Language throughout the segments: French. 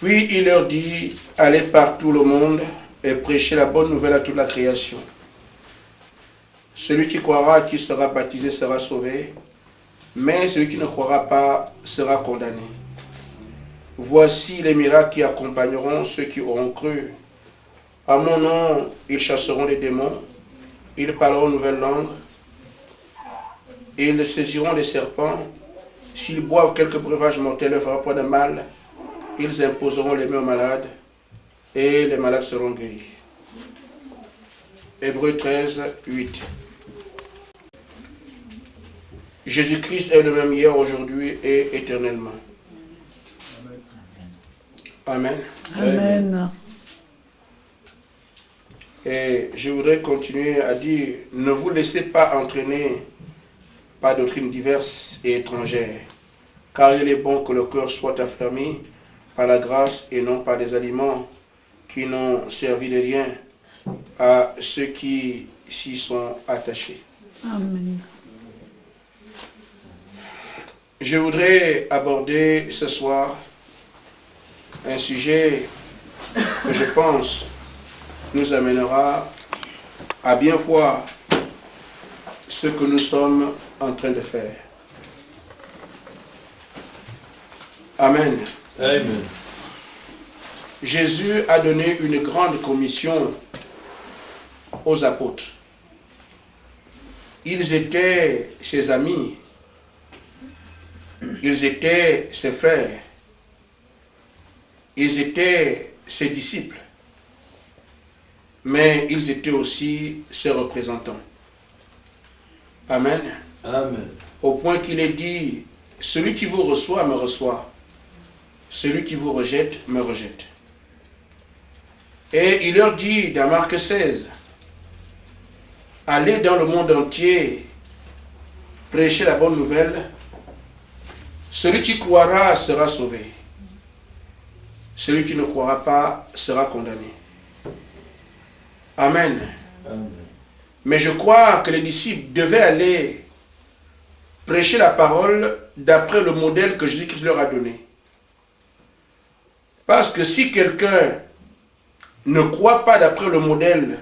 Puis il leur dit, allez par tout le monde et prêchez la bonne nouvelle à toute la création. Celui qui croira, qui sera baptisé, sera sauvé, mais celui qui ne croira pas sera condamné. Voici les miracles qui accompagneront ceux qui auront cru. À mon nom, ils chasseront les démons, ils parleront une nouvelle langue, ils saisiront les serpents. S'ils boivent quelques breuvages mortels, ne fera pas de mal. Ils imposeront les mains aux malades et les malades seront guéris. Hébreux 13, 8. Jésus-Christ est le même hier, aujourd'hui et éternellement. Amen. Amen. Et je voudrais continuer à dire, ne vous laissez pas entraîner par doctrines diverses et étrangères, car il est bon que le cœur soit affermi par la grâce et non par des aliments qui n'ont servi de rien à ceux qui s'y sont attachés. Amen. Je voudrais aborder ce soir un sujet que je pense nous amènera à bien voir ce que nous sommes en train de faire. Amen. Amen. Jésus a donné une grande commission aux apôtres. Ils étaient ses amis, ils étaient ses frères, ils étaient ses disciples, mais ils étaient aussi ses représentants. Amen. Amen. Au point qu'il est dit, celui qui vous reçoit me reçoit, celui qui vous rejette me rejette. Et il leur dit dans Marc 16, allez dans le monde entier, prêchez la bonne nouvelle, celui qui croira sera sauvé, celui qui ne croira pas sera condamné. Amen. Amen. Mais je crois que les disciples devaient aller prêcher la parole d'après le modèle que Jésus-Christ leur a donné. Parce que si quelqu'un ne croit pas d'après le modèle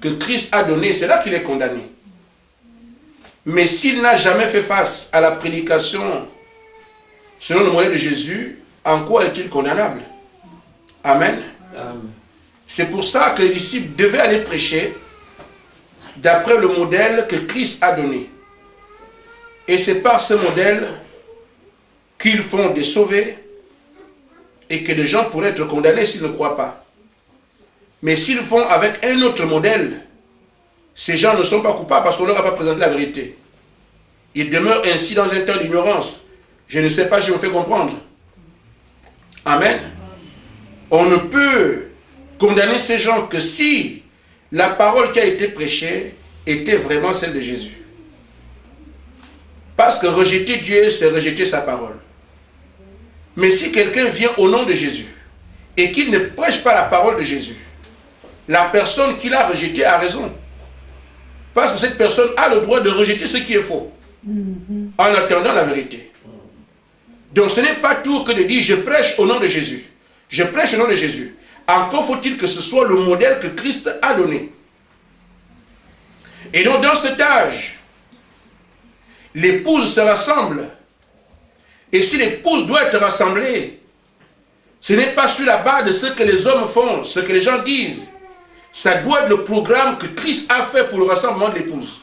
que Christ a donné, c'est là qu'il est condamné. Mais s'il n'a jamais fait face à la prédication selon le modèle de Jésus, en quoi est-il condamnable? Amen. Amen. C'est pour ça que les disciples devaient aller prêcher d'après le modèle que Christ a donné. Et c'est par ce modèle qu'ils font des sauvés et que les gens pourraient être condamnés s'ils ne croient pas. Mais s'ils font avec un autre modèle, ces gens ne sont pas coupables parce qu'on ne leur a pas présenté la vérité. Ils demeurent ainsi dans un temps d'ignorance. Je ne sais pas si je me fais comprendre. Amen. On ne peut condamner ces gens que si la parole qui a été prêchée était vraiment celle de Jésus. Parce que rejeter Dieu, c'est rejeter sa parole. Mais si quelqu'un vient au nom de Jésus et qu'il ne prêche pas la parole de Jésus, la personne qui l'a rejeté a raison. Parce que cette personne a le droit de rejeter ce qui est faux, en attendant la vérité. Donc ce n'est pas tout que de dire je prêche au nom de Jésus. Je prêche au nom de Jésus. Encore faut-il que ce soit le modèle que Christ a donné. Et donc dans cet âge, l'épouse se rassemble. Et si l'épouse doit être rassemblée, ce n'est pas sur la base de ce que les hommes font, ce que les gens disent. Ça doit être le programme que Christ a fait pour le rassemblement de l'épouse.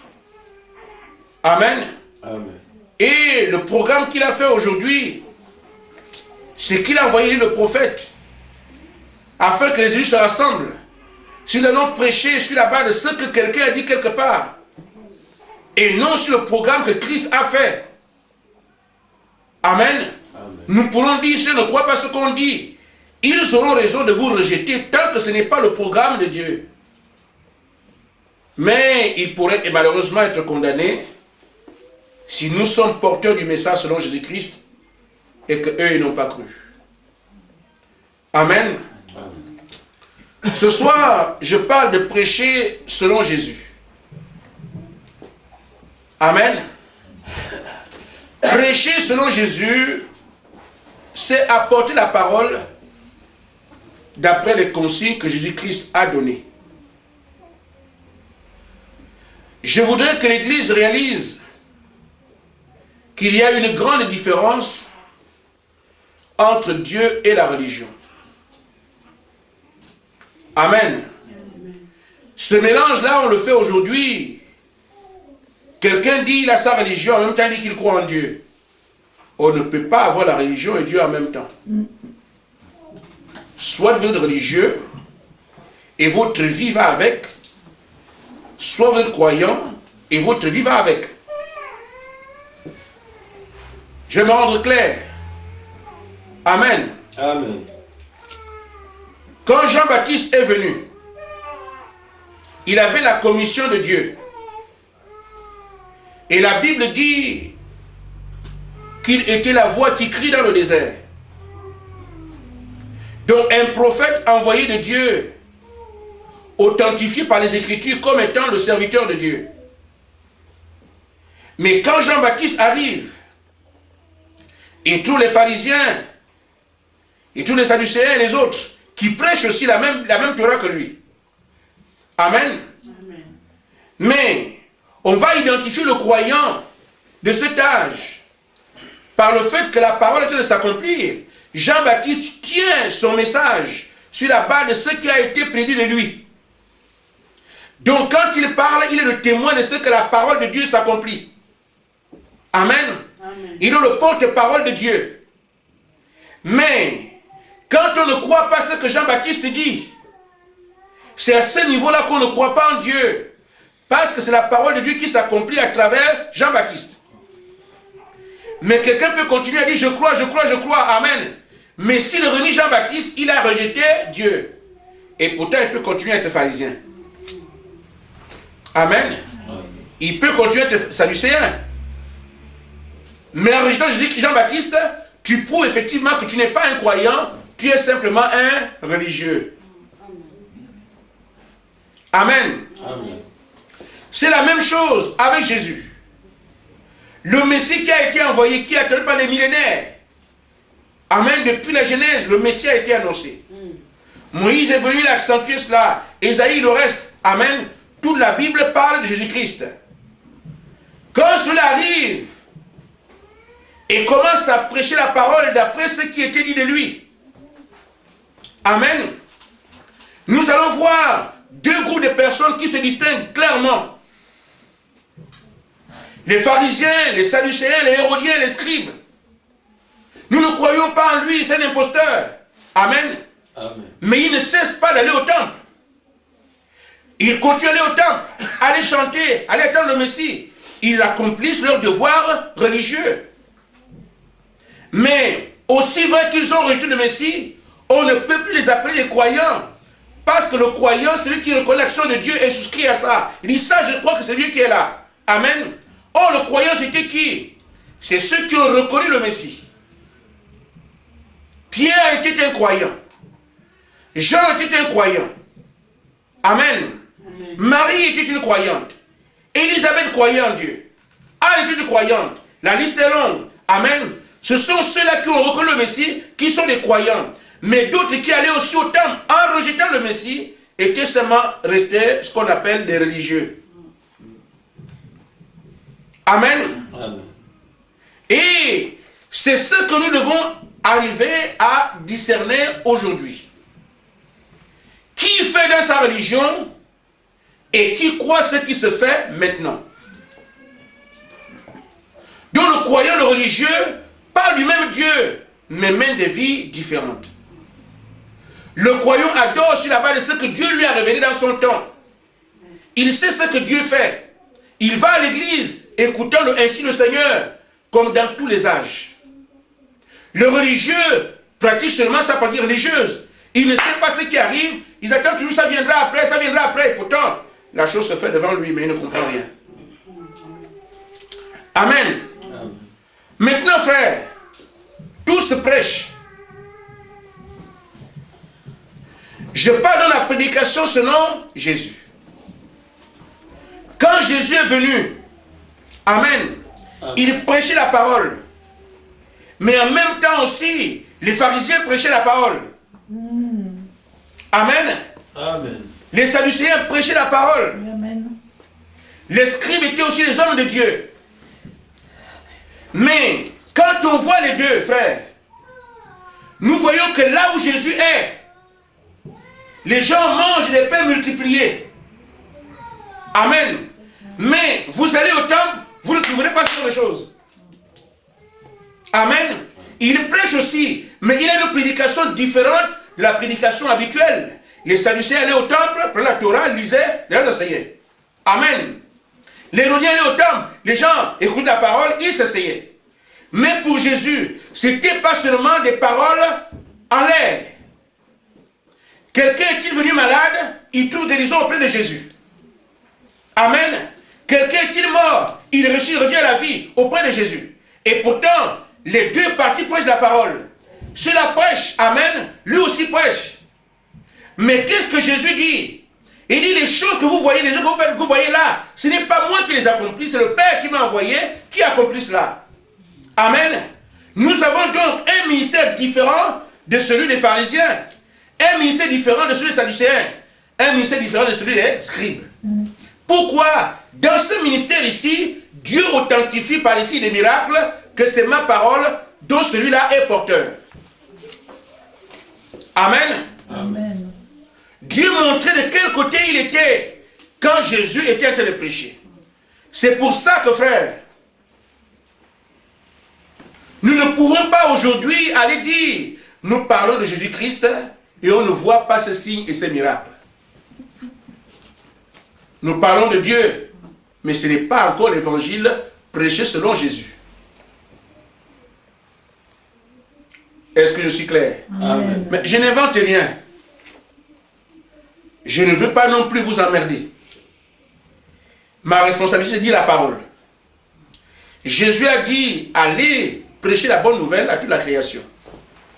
Amen. Amen. Et le programme qu'il a fait aujourd'hui, c'est qu'il a envoyé le prophète afin que les élus se rassemblent. S'ils n'ont prêché sur la base de ce que quelqu'un a dit quelque part, et non sur le programme que Christ a fait. Amen. Amen. Nous pourrons dire, je ne crois pas ce qu'on dit. Ils auront raison de vous rejeter tant que ce n'est pas le programme de Dieu. Mais ils pourraient malheureusement être condamnés si nous sommes porteurs du message selon Jésus-Christ et qu'eux ils n'ont pas cru. Amen. Amen. Ce soir, je parle de prêcher selon Jésus. Amen. Prêcher selon Jésus, c'est apporter la parole d'après les consignes que Jésus-Christ a données. Je voudrais que l'Église réalise qu'il y a une grande différence entre Dieu et la religion. Amen. Ce mélange-là, on le fait aujourd'hui. Quelqu'un dit qu'il a sa religion, en même temps il dit qu'il croit en Dieu. On ne peut pas avoir la religion et Dieu en même temps. Soit vous êtes religieux et votre vie va avec, soit vous êtes croyant et votre vie va avec. Je vais me rendre clair. Amen. Amen. Quand Jean-Baptiste est venu, il avait la commission de Dieu. Et la Bible dit qu'il était la voix qui crie dans le désert. Donc un prophète envoyé de Dieu, authentifié par les Écritures comme étant le serviteur de Dieu. Mais quand Jean-Baptiste arrive, et tous les pharisiens, et tous les sadducéens et les autres, qui prêchent aussi la même Torah que lui. Amen. Amen. Mais on va identifier le croyant de cet âge par le fait que la parole est en train de s'accomplir. Jean-Baptiste tient son message sur la base de ce qui a été prédit de lui. Donc quand il parle, il est le témoin de ce que la parole de Dieu s'accomplit. Amen. Amen. Il est le porte-parole de Dieu. Mais quand on ne croit pas ce que Jean-Baptiste dit, c'est à ce niveau-là qu'on ne croit pas en Dieu. Parce que c'est la parole de Dieu qui s'accomplit à travers Jean-Baptiste. Mais quelqu'un peut continuer à dire, je crois, je crois, je crois, amen. Mais s'il renie Jean-Baptiste, il a rejeté Dieu. Et pourtant, il peut continuer à être pharisien. Amen. Il peut continuer à être sadducéen. Mais en rejetant Jean-Baptiste, tu prouves effectivement que tu n'es pas un croyant, tu es simplement un religieux. Amen. Amen. C'est la même chose avec Jésus. Le Messie qui a été envoyé, qui est attendu par les millénaires. Amen. Depuis la Genèse, le Messie a été annoncé. Moïse est venu accentuer cela. Ésaïe, le reste. Amen. Toute la Bible parle de Jésus-Christ. Quand cela arrive, et commence à prêcher la parole d'après ce qui était dit de lui. Amen. Nous allons voir deux groupes de personnes qui se distinguent clairement. Les pharisiens, les sadducéens, les hérodiens, les scribes. Nous ne croyons pas en lui, c'est un imposteur. Amen. Amen. Mais il ne cesse pas d'aller au temple. Il continue d'aller au temple, aller chanter, aller attendre le Messie. Ils accomplissent leur devoir religieux. Mais aussi vrai qu'ils ont rejeté le Messie, on ne peut plus les appeler les croyants. Parce que le croyant, c'est celui qui reconnaît l'action de Dieu et souscrit à ça. Il dit ça, je crois que c'est lui qui est là. Amen. Or, le croyant, c'était qui? C'est ceux qui ont reconnu le Messie. Pierre était un croyant. Jean était un croyant. Amen. Amen. Marie était une croyante. Élisabeth croyait en Dieu. Anne était une croyante. La liste est longue. Amen. Ce sont ceux-là qui ont reconnu le Messie, qui sont des croyants. Mais d'autres qui allaient aussi au temple en rejetant le Messie, étaient seulement restés ce qu'on appelle des religieux. Amen. Amen. Et c'est ce que nous devons arriver à discerner aujourd'hui. Qui fait dans sa religion et qui croit ce qui se fait maintenant. Donc le croyant, le religieux, parle du même Dieu, mais mène des vies différentes. Le croyant adore sur la base de ce que Dieu lui a révélé dans son temps. Il sait ce que Dieu fait. Il va à l'église, écoutant ainsi le Seigneur, comme dans tous les âges. Le religieux pratique seulement sa pratique religieuse. Il ne sait pas ce qui arrive. Ils attendent toujours, ça viendra après, ça viendra après. Et pourtant, la chose se fait devant lui, mais il ne comprend rien. Amen. Amen. Maintenant, frère, tous prêchent. Je parle de la prédication selon Jésus. Quand Jésus est venu, amen, il prêchait la parole. Mais en même temps aussi, les pharisiens prêchaient la parole. Amen. Amen. Les Sadducéens prêchaient la parole. Amen. Les scribes étaient aussi les hommes de Dieu. Mais quand on voit les deux, frères, nous voyons que là où Jésus est, les gens mangent des pains multipliés. Amen. Mais vous allez au temple, vous ne trouverez pas ce genre de choses. Amen. Il prêche aussi, mais il a une prédication différente de la prédication habituelle. Les Sadducéens allaient au temple, prenaient la Torah, lisaient, les gens s'asseyaient. Amen. Les Hérodiens allaient au temple, les gens écoutaient la parole, ils s'asseyaient. Mais pour Jésus, ce n'était pas seulement des paroles en l'air. Quelqu'un est-il venu malade, il trouve guérison auprès de Jésus. Amen. Quelqu'un est-il mort, il revient à la vie auprès de Jésus. Et pourtant, les deux parties prêchent la parole. Cela prêche, amen, lui aussi prêche. Mais qu'est-ce que Jésus dit? Il dit les choses que vous voyez, les œuvres que vous voyez là, ce n'est pas moi qui les accomplis, c'est le Père qui m'a envoyé qui accomplit cela. Amen. Nous avons donc un ministère différent de celui des pharisiens, un ministère différent de celui des sadducéens, un ministère différent de celui des scribes. Pourquoi? Dans ce ministère ici, Dieu authentifie par ici des miracles que c'est ma parole dont celui-là est porteur. Amen. Amen. Dieu montrait de quel côté il était quand Jésus était en train de prêcher. C'est pour ça que, frère, nous ne pouvons pas aujourd'hui aller dire, nous parlons de Jésus-Christ et on ne voit pas ce signe et ces miracles. Nous parlons de Dieu, mais ce n'est pas encore l'évangile prêché selon Jésus. Est-ce que je suis clair? Amen. Mais je n'invente rien. Je ne veux pas non plus vous emmerder. Ma responsabilité, c'est de dire la parole. Jésus a dit, allez prêcher la bonne nouvelle à toute la création.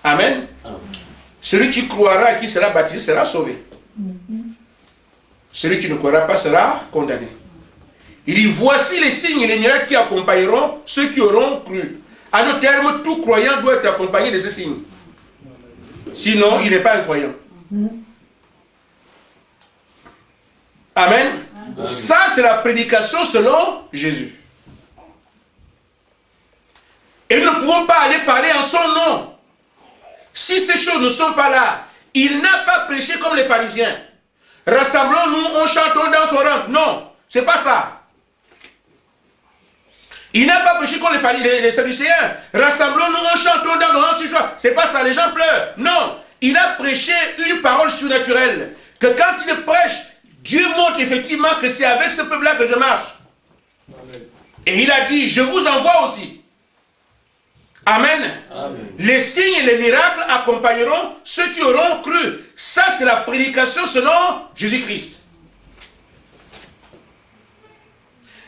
Amen. Amen. Celui qui croira et qui sera baptisé sera sauvé. Celui qui ne croira pas sera condamné. Il dit, voici les signes et les miracles qui accompagneront ceux qui auront cru. En d'autres termes, tout croyant doit être accompagné de ces signes. Sinon, il n'est pas un croyant. Amen. Amen. Ça, c'est la prédication selon Jésus. Et nous ne pouvons pas aller parler en son nom. Si ces choses ne sont pas là, il n'a pas prêché comme les pharisiens. Rassemblons-nous, on chante, on danse, on rentre. Non, c'est pas ça. Il n'a pas prêché comme les Sadducéens. Rassemblons-nous, on chante, on danse, on se joie. C'est pas ça, les gens pleurent. Non, il a prêché une parole surnaturelle. Que quand il prêche, Dieu montre effectivement que c'est avec ce peuple-là que je marche. Amen. Et il a dit, je vous envoie aussi. Amen. Amen. Les signes et les miracles accompagneront ceux qui auront cru. Ça, c'est la prédication selon Jésus-Christ.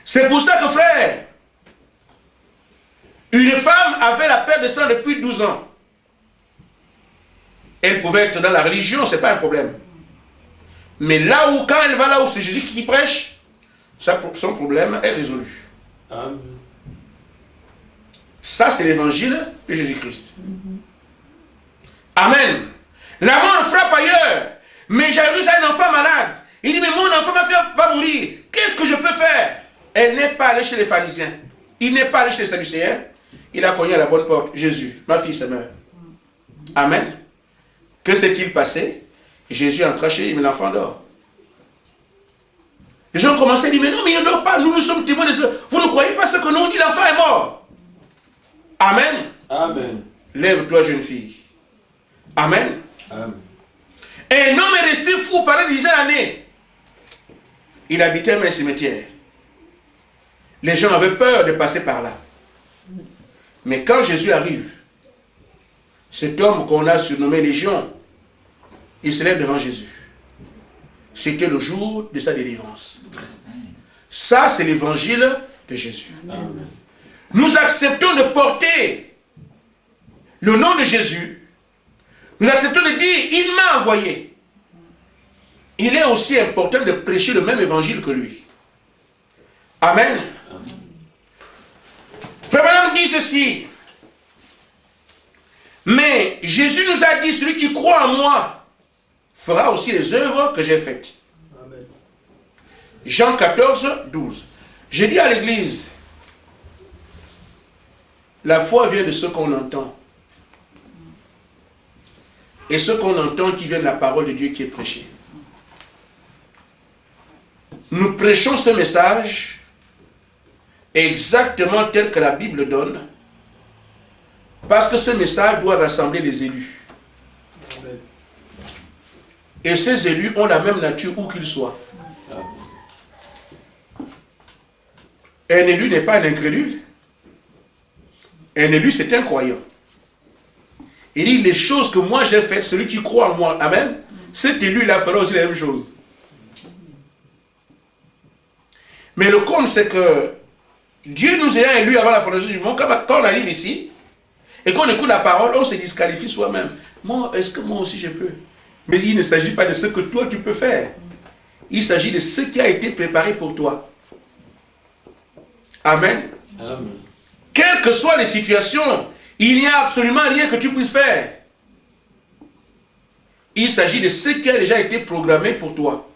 C'est pour ça que, frère, une femme avait la perte de sang depuis 12 ans. Elle pouvait être dans la religion, ce n'est pas un problème. Mais là où, quand elle va là où c'est Jésus qui prêche, son problème est résolu. Amen. Ça, c'est l'évangile de Jésus-Christ. Amen. La mort frappe ailleurs. Mais Jairus a un enfant malade. Il dit, mais mon enfant va mourir. Qu'est-ce que je peux faire? Elle n'est pas allée chez les pharisiens. Il n'est pas allé chez les sadducéens. Il a cogné à la bonne porte. Jésus, ma fille se meurt. Amen. Que s'est-il passé? Jésus entra chez lui, mais l'enfant dort. Les gens commençaient à dire, mais non, mais il ne dort pas. Nous sommes témoins de ça. Vous ne croyez pas ce que nous on dit? L'enfant est mort. Amen. Amen. Lève-toi, jeune fille. Amen. Amen. Un homme est resté fou pendant des dizaines d'années. Il habitait un cimetière. Les gens avaient peur de passer par là. Mais quand Jésus arrive, cet homme qu'on a surnommé Légion, il se lève devant Jésus. C'était le jour de sa délivrance. Ça, c'est l'évangile de Jésus. Amen. Nous acceptons de porter le nom de Jésus. Nous acceptons de dire, il m'a envoyé. Il est aussi important de prêcher le même évangile que lui. Amen. Frère Branham dit ceci. Mais Jésus nous a dit, celui qui croit en moi fera aussi les œuvres que j'ai faites. Amen. Jean 14, 12. J'ai dit à l'église, la foi vient de ce qu'on entend. Et ce qu'on entend qui vient de la parole de Dieu qui est prêchée. Nous prêchons ce message exactement tel que la Bible donne, parce que ce message doit rassembler les élus. Amen. Et ces élus ont la même nature où qu'ils soient. Un élu n'est pas un incrédule. Un élu, c'est un croyant. Il dit, les choses que moi j'ai faites, celui qui croit en moi, amen, cet élu-là fera aussi la même chose. Mais le compte, c'est que Dieu nous ayant élus avant la fondation du monde, quand on arrive ici, et qu'on écoute la parole, on se disqualifie soi-même. Moi, est-ce que moi aussi je peux? Mais il ne s'agit pas de ce que toi tu peux faire. Il s'agit de ce qui a été préparé pour toi. Amen. Amen. Quelles que soient les situations, il n'y a absolument rien que tu puisses faire. Il s'agit de ce qui a déjà été programmé pour toi.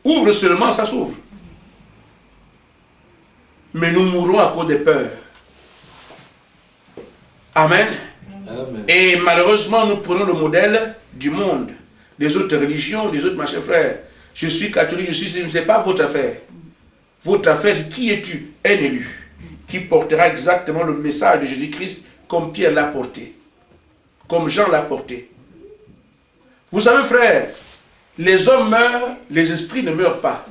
Ouvre seulement, ça s'ouvre. Mais nous mourrons à cause des peurs. Amen. Amen. Et malheureusement, nous prenons le modèle du monde, des autres religions, des autres machins frères. Je suis catholique, ce n'est pas votre affaire. Votre affaire, c'est qui es-tu? Un élu qui portera exactement le message de Jésus-Christ comme Pierre l'a porté, comme Jean l'a porté. Vous savez, frère, les hommes meurent, les esprits ne meurent pas.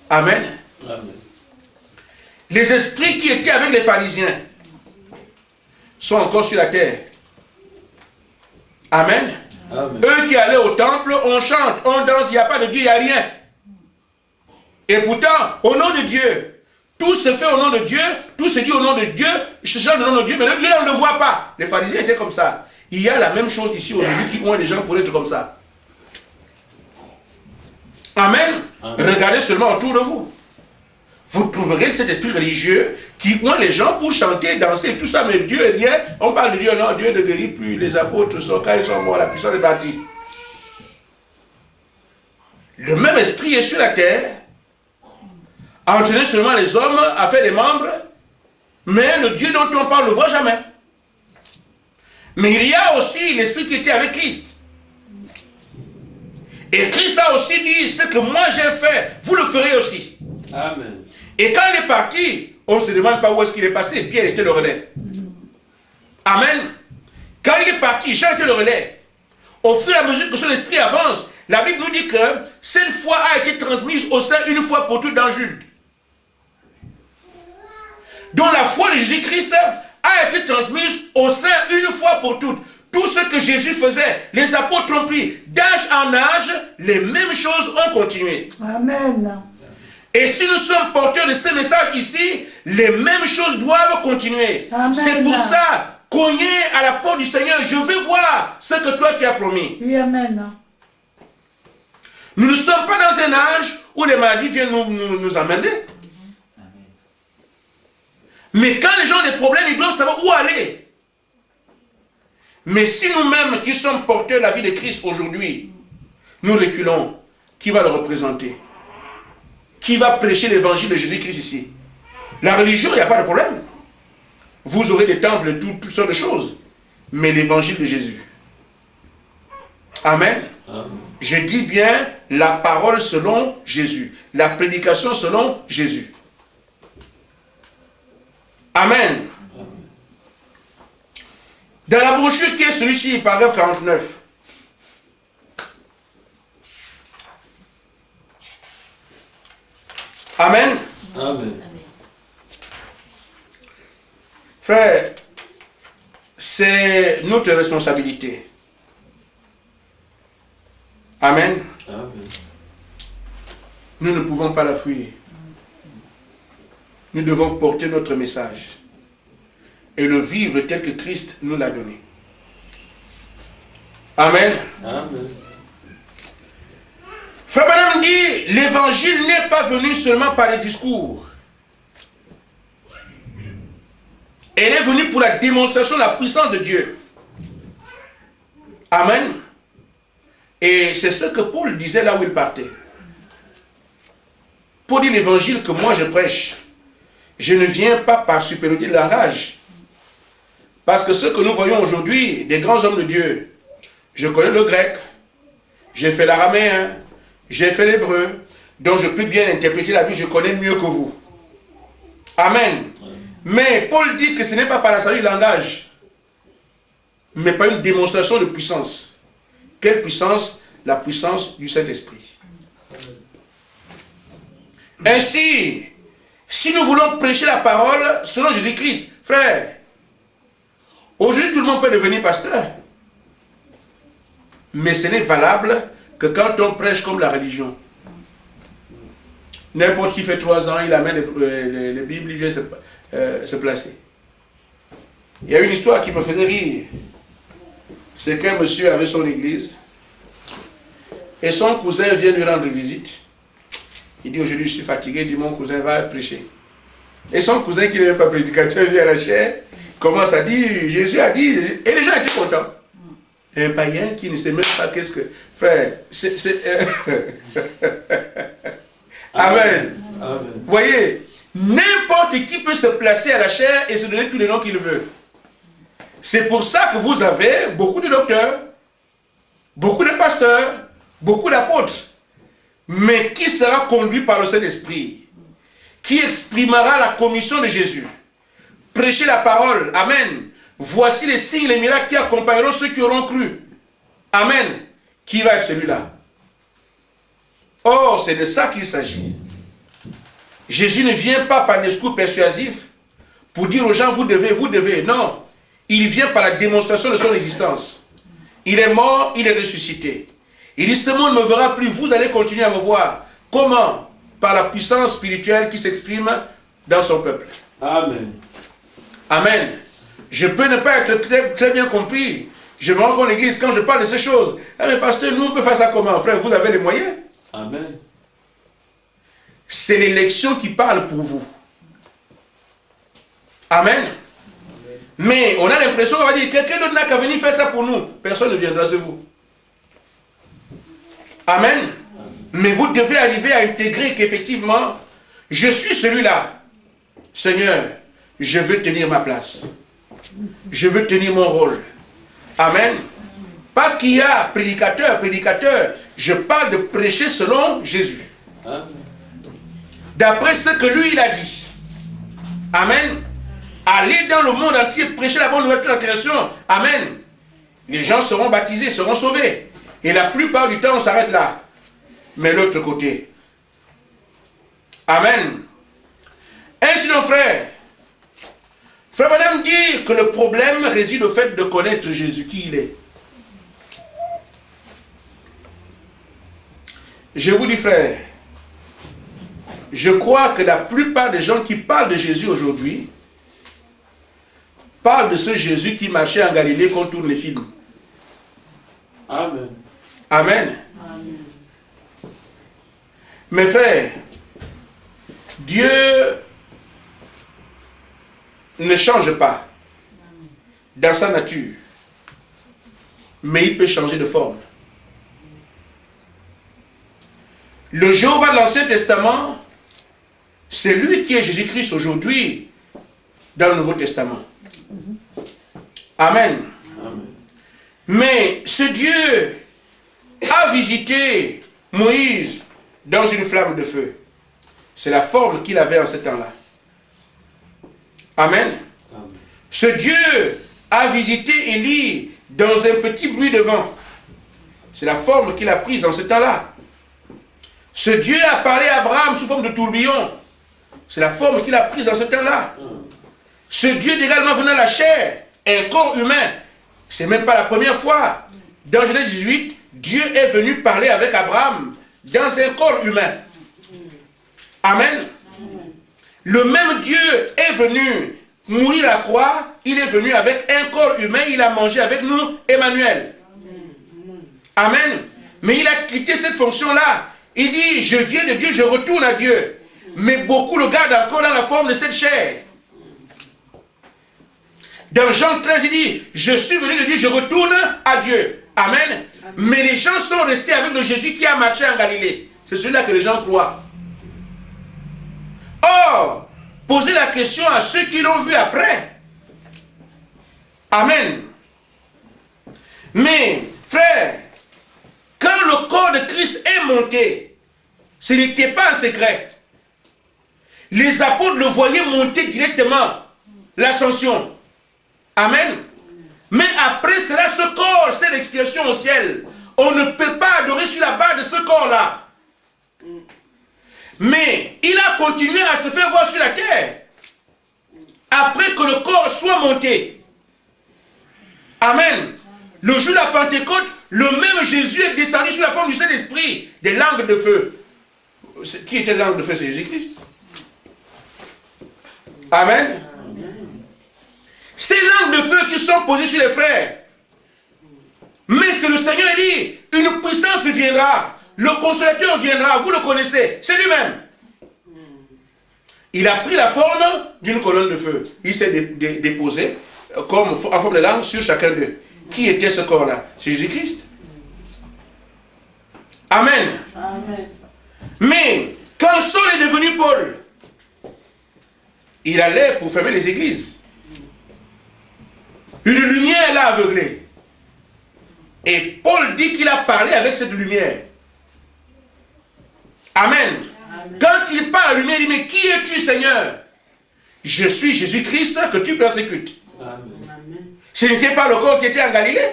Amen. Amen. Les esprits qui étaient avec les pharisiens sont encore sur la terre. Amen. Amen. Eux qui allaient au temple, on chante, on danse, il n'y a pas de Dieu, il n'y a rien. Et pourtant, au nom de Dieu, tout se fait au nom de Dieu, tout se dit au nom de Dieu, je chante au nom de Dieu, mais le Dieu là, on ne le voit pas. Les pharisiens étaient comme ça. Il y a la même chose ici aujourd'hui qui ont les gens pour être comme ça. Amen. Amen. Regardez seulement autour de vous. Vous trouverez cet esprit religieux qui ont les gens pour chanter, danser, tout ça, mais Dieu est rien. On parle de Dieu, non, Dieu ne guérit plus. Les apôtres sont, quand ils sont morts, la puissance est partie. Le même esprit est sur la terre, a entraîné seulement les hommes, a fait les membres, mais le Dieu dont on parle ne le voit jamais. Mais il y a aussi l'esprit qui était avec Christ. Et Christ a aussi dit, ce que moi j'ai fait, vous le ferez aussi. Amen. Et quand il est parti, on ne se demande pas où est-ce qu'il est passé. Pierre était le relais. Amen. Quand il est parti, Jean était le relais. Au fur et à mesure que son esprit avance, la Bible nous dit que cette foi a été transmise au sein une fois pour toutes dans Jude. Donc la foi de Jésus-Christ a été transmise au sein une fois pour toutes. Tout ce que Jésus faisait, les apôtres ont pris d'âge en âge, les mêmes choses ont continué. Amen. Et si nous sommes porteurs de ce message ici, les mêmes choses doivent continuer. Amen. C'est pour ça, cogner à la porte du Seigneur, je veux voir ce que toi tu as promis. Oui, amen. Nous ne sommes pas dans un âge où les maladies viennent nous emmerder. Mais quand les gens ont des problèmes, ils doivent savoir où aller. Mais si nous-mêmes qui sommes porteurs de la vie de Christ aujourd'hui, nous reculons, qui va le représenter? Qui va prêcher l'évangile de Jésus-Christ ici? La religion, il n'y a pas de problème. Vous aurez des temples, toutes sortes de choses. Mais l'évangile de Jésus. Amen. Amen. Je dis bien la parole selon Jésus. La prédication selon Jésus. Amen. Dans la brochure qui est celui-ci, paragraphe 49. Amen. Amen. Frère, c'est notre responsabilité. Amen. Amen. Nous ne pouvons pas la fuir. Nous devons porter notre message et le vivre tel que Christ nous l'a donné. Amen. Amen. Frère Branham dit, l'évangile n'est pas venu seulement par les discours. Elle est venue pour la démonstration de la puissance de Dieu. Amen. Et c'est ce que Paul disait là où il partait. Pour dire l'évangile que moi je prêche, je ne viens pas par supériorité de langage. Parce que ce que nous voyons aujourd'hui, des grands hommes de Dieu, je connais le grec, j'ai fait l'araméen, j'ai fait l'hébreu, donc je peux bien interpréter la Bible, je connais mieux que vous. Amen. Mais Paul dit que ce n'est pas par la sagesse du langage, mais par une démonstration de puissance. Quelle puissance? La puissance du Saint-Esprit. Ainsi, si nous voulons prêcher la parole selon Jésus-Christ, frère, aujourd'hui tout le monde peut devenir pasteur. Mais ce n'est valable que quand on prêche comme la religion. N'importe qui fait 3 ans, il amène les Bibles, il vient se placer. Il y a une histoire qui me faisait rire. C'est qu'un monsieur avait son église et son cousin vient lui rendre visite. Il dit aujourd'hui je suis fatigué, il dit mon cousin va prêcher. Et son cousin qui n'est même pas prédicateur vient à la chair, commence à dire, Jésus a dit, et les gens étaient contents. Un païen qui ne sait même pas qu'est-ce que... Frère, Amen. Amen. Vous voyez, n'importe qui peut se placer à la chair et se donner tous les noms qu'il veut. C'est pour ça que vous avez beaucoup de docteurs, beaucoup de pasteurs, beaucoup d'apôtres. Mais qui sera conduit par le Saint-Esprit? Qui exprimera la commission de Jésus? Prêcher la parole. Amen. Voici les signes, les miracles qui accompagneront ceux qui auront cru. Amen. Qui va être celui-là? Or, c'est de ça qu'il s'agit. Jésus ne vient pas par discours persuasif pour dire aux gens, vous devez. Non. Il vient par la démonstration de son existence. Il est mort, il est ressuscité. Il dit, ce monde ne me verra plus, vous allez continuer à me voir. Comment? Par la puissance spirituelle qui s'exprime dans son peuple. Amen. Amen. Je peux ne pas être très bien compris. Je me rends compte l'église quand je parle de ces choses. Ah mais pasteur, nous on peut faire ça comment? Frère, vous avez les moyens. Amen. C'est l'élection qui parle pour vous. Amen. Mais on a l'impression qu'on va dire, quelqu'un d'autre n'a qu'à venir faire ça pour nous. Personne ne viendra, c'est vous. Amen. Mais vous devez arriver à intégrer qu'effectivement, je suis celui-là. Seigneur, je veux tenir ma place. Je veux tenir mon rôle. Amen. Parce qu'il y a prédicateur, je parle de prêcher selon Jésus. Amen. D'après ce que lui, il a dit. Amen. Allez dans le monde entier, prêcher la bonne nouvelle de la création. Amen. Les gens seront baptisés, seront sauvés. Et la plupart du temps, on s'arrête là. Mais l'autre côté. Amen. Ainsi, nos frères, frère madame dit que le problème réside au fait de connaître Jésus, qui il est. Je vous dis, frère, je crois que la plupart des gens qui parlent de Jésus aujourd'hui parlent de ce Jésus qui marchait en Galilée qu'on tourne les films. Amen. Amen. Amen. Mes frères, Dieu ne change pas dans sa nature, mais il peut changer de forme. Le Jéhovah de l'Ancien Testament, c'est lui qui est Jésus-Christ aujourd'hui dans le Nouveau Testament. Amen. Amen. Mais ce Dieu a visité Moïse dans une flamme de feu. C'est la forme qu'il avait en ce temps-là. Amen. Amen. Ce Dieu a visité Élie dans un petit bruit de vent. C'est la forme qu'il a prise en ce temps-là. Ce Dieu a parlé à Abraham sous forme de tourbillon. C'est la forme qu'il a prise dans ce temps-là. Ce Dieu également venait à la chair, un corps humain. C'est même pas la première fois. Dans Genèse 18, Dieu est venu parler avec Abraham dans un corps humain. Amen. Le même Dieu est venu mourir à la croix, il est venu avec un corps humain, il a mangé avec nous, Emmanuel. Amen. Mais il a quitté cette fonction-là. Il dit, je viens de Dieu, je retourne à Dieu. Mais beaucoup le gardent encore dans la forme de cette chair. Dans Jean 13, il dit, je suis venu de Dieu, je retourne à Dieu. Amen. Mais les gens sont restés avec le Jésus qui a marché en Galilée. C'est celui-là que les gens croient. Or, posez la question à ceux qui l'ont vu après. Amen. Mais, frère, quand le corps de Christ est monté, ce n'était pas un secret. Les apôtres le voyaient monter directement, l'ascension. Amen. Mais après cela, ce corps, c'est l'expiation au ciel. On ne peut pas adorer sur la base de ce corps-là. Mais il a continué à se faire voir sur la terre. Après que le corps soit monté. Amen. Le jour de la Pentecôte, le même Jésus est descendu sous la forme du Saint-Esprit, des langues de feu. Qui était langue de feu? C'est Jésus-Christ. Amen. Ces langues de feu qui sont posées sur les frères. Mais c'est le Seigneur dit, une puissance viendra, le consolateur viendra, vous le connaissez, c'est lui-même. Il a pris la forme d'une colonne de feu. Il s'est déposé comme, en forme de langue sur chacun d'eux. Qui était ce corps-là? C'est Jésus-Christ. Amen. Amen. Mais quand Saul est devenu Paul, il allait pour fermer les églises. Une lumière l'a aveuglé. Et Paul dit qu'il a parlé avec cette lumière. Amen. Amen. Quand il parle à la lumière, il dit, mais qui es-tu, Seigneur? Je suis Jésus-Christ que tu persécutes. Amen. Amen. Ce n'était pas le corps qui était en Galilée.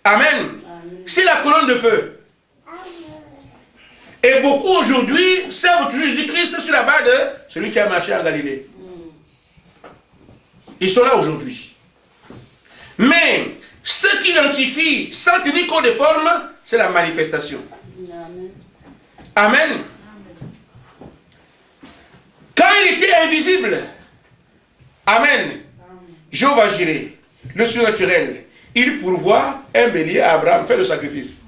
Amen. Amen. C'est la colonne de feu. Et beaucoup aujourd'hui servent toujours Jésus-Christ sur la base de celui qui a marché en Galilée. Ils sont là aujourd'hui. Mais ce qui identifie sans tenir compte des formes, c'est la manifestation. Amen. Amen. Quand il était invisible, Amen, Jéhovah Jireh, le surnaturel, il pourvoit un bélier à Abraham, fait le sacrifice.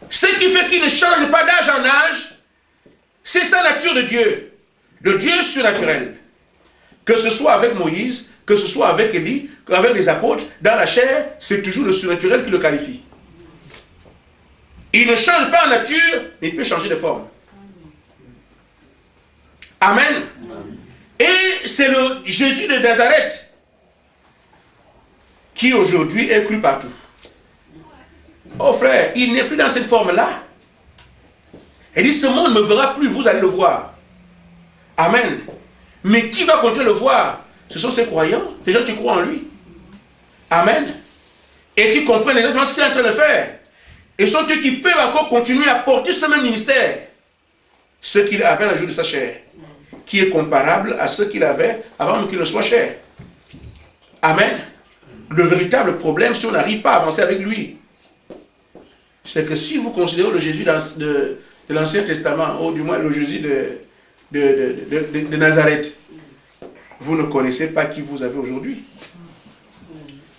Ce qui fait qu'il ne change pas d'âge en âge, c'est sa nature de Dieu, le Dieu surnaturel. Que ce soit avec Moïse, que ce soit avec Élie, avec les apôtres, dans la chair, c'est toujours le surnaturel qui le qualifie. Il ne change pas en nature, mais il peut changer de forme. Amen. Et c'est le Jésus de Nazareth qui aujourd'hui est cru partout. Oh frère, il n'est plus dans cette forme-là. Il dit, ce monde ne me verra plus, vous allez le voir. Amen. Mais qui va continuer à le voir? Ce sont ces croyants, les gens qui croient en lui. Amen. Et qui comprennent exactement ce qu'il est en train de faire. Et sont eux qui peuvent encore continuer à porter ce même ministère. Ce qu'il avait le jour de sa chair. Qui est comparable à ce qu'il avait avant même qu'il ne soit chair. Amen. Le véritable problème, si on n'arrive pas à avancer avec lui, c'est que si vous considérez le Jésus de l'Ancien Testament, ou du moins le Jésus de Nazareth, vous ne connaissez pas qui vous avez aujourd'hui.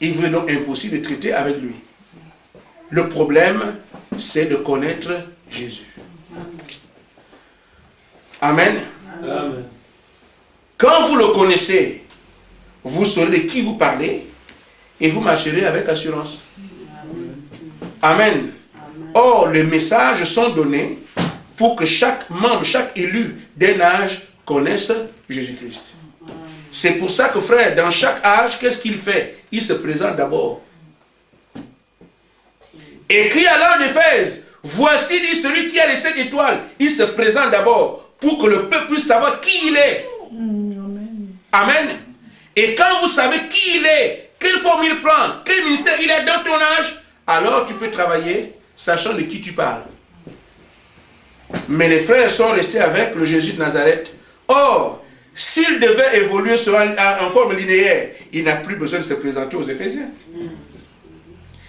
Il vous est donc impossible de traiter avec lui. Le problème, c'est de connaître Jésus. Amen. Amen. Quand vous le connaissez, vous saurez de qui vous parlez et vous marcherez avec assurance. Amen. Or, les messages sont donnés pour que chaque membre, chaque élu d'un âge connaisse Jésus-Christ. C'est pour ça que, frère, dans chaque âge, qu'est-ce qu'il fait? Il se présente d'abord. Écrit à l'an d'Éphèse, voici, dit celui qui a les 7 étoiles. Il se présente d'abord pour que le peuple puisse savoir qui il est. Amen. Amen. Et quand vous savez qui il est, quelle forme il prend, quel ministère il a dans ton âge, alors tu peux travailler sachant de qui tu parles. Mais les frères sont restés avec le Jésus de Nazareth. Or, s'il devait évoluer en forme linéaire, il n'a plus besoin de se présenter aux Éphésiens.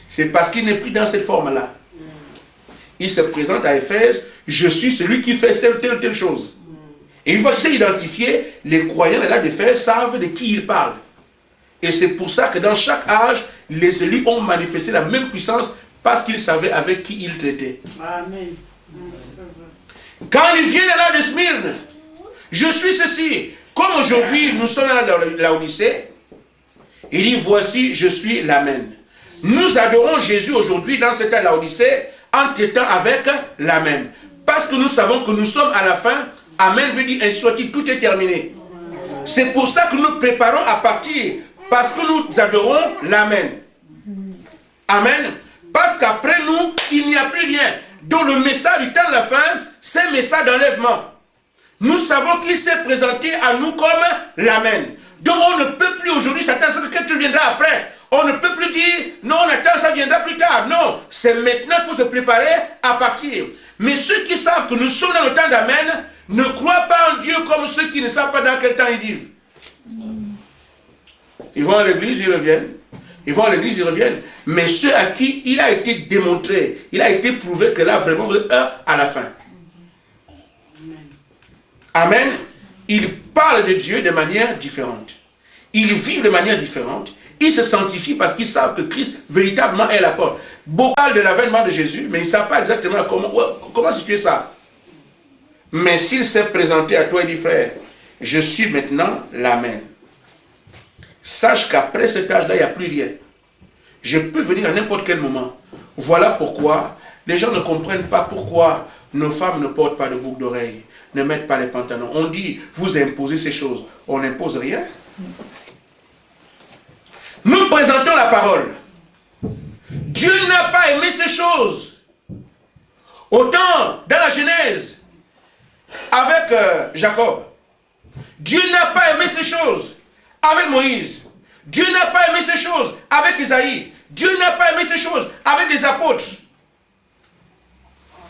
C'est parce qu'il n'est plus dans cette forme-là. Il se présente à Éphèse, je suis celui qui fait telle chose. Et une fois qu'il s'est identifié, les croyants de d'Éphèse savent de qui il parle. Et c'est pour ça que dans chaque âge, les élus ont manifesté la même puissance parce qu'ils savaient avec qui ils traitaient. Amen. Quand il vient de là de Smyrne, je suis ceci. Comme aujourd'hui, nous sommes dans l'Odyssée, il dit, voici, je suis l'Amen. Nous adorons Jésus aujourd'hui dans cette Laodicée en traitant avec l'Amen. Parce que nous savons que nous sommes à la fin. Amen veut dire ainsi soit-il, tout est terminé. C'est pour ça que nous préparons à partir. Parce que nous adorons l'Amen. Amen. Parce qu'après nous, il n'y a plus rien. Donc le message du temps de la fin, c'est un message d'enlèvement. Nous savons qu'il s'est présenté à nous comme l'Amen. Donc on ne peut plus aujourd'hui s'attendre à ce que quelque chose viendra après. On ne peut plus dire, non, on attend, ça viendra plus tard. Non, c'est maintenant qu'il faut se préparer à partir. Mais ceux qui savent que nous sommes dans le temps d'Amen, ne croient pas en Dieu comme ceux qui ne savent pas dans quel temps ils vivent. Ils vont à l'église, ils reviennent. Ils vont à l'église, ils reviennent. Mais ceux à qui il a été démontré, il a été prouvé que là, vraiment, vous êtes un à la fin. Amen. Ils parlent de Dieu de manière différente. Ils vivent de manière différente. Ils se sanctifient parce qu'ils savent que Christ véritablement est la porte. Beaucoup parlent de l'avènement de Jésus, mais ils ne savent pas exactement comment situer ça. Mais s'il s'est présenté à toi et dit, frère, je suis maintenant l'Amen. Sache qu'après cet âge-là, il n'y a plus rien. Je peux venir à n'importe quel moment. Voilà pourquoi les gens ne comprennent pas pourquoi nos femmes ne portent pas de boucles d'oreilles, ne mettent pas les pantalons. On dit, vous imposez ces choses. On n'impose rien. Nous présentons la parole. Dieu n'a pas aimé ces choses. Autant dans la Genèse, avec Jacob. Dieu n'a pas aimé ces choses avec Moïse. Dieu n'a pas aimé ces choses avec Isaïe. Dieu n'a pas aimé ces choses avec les apôtres.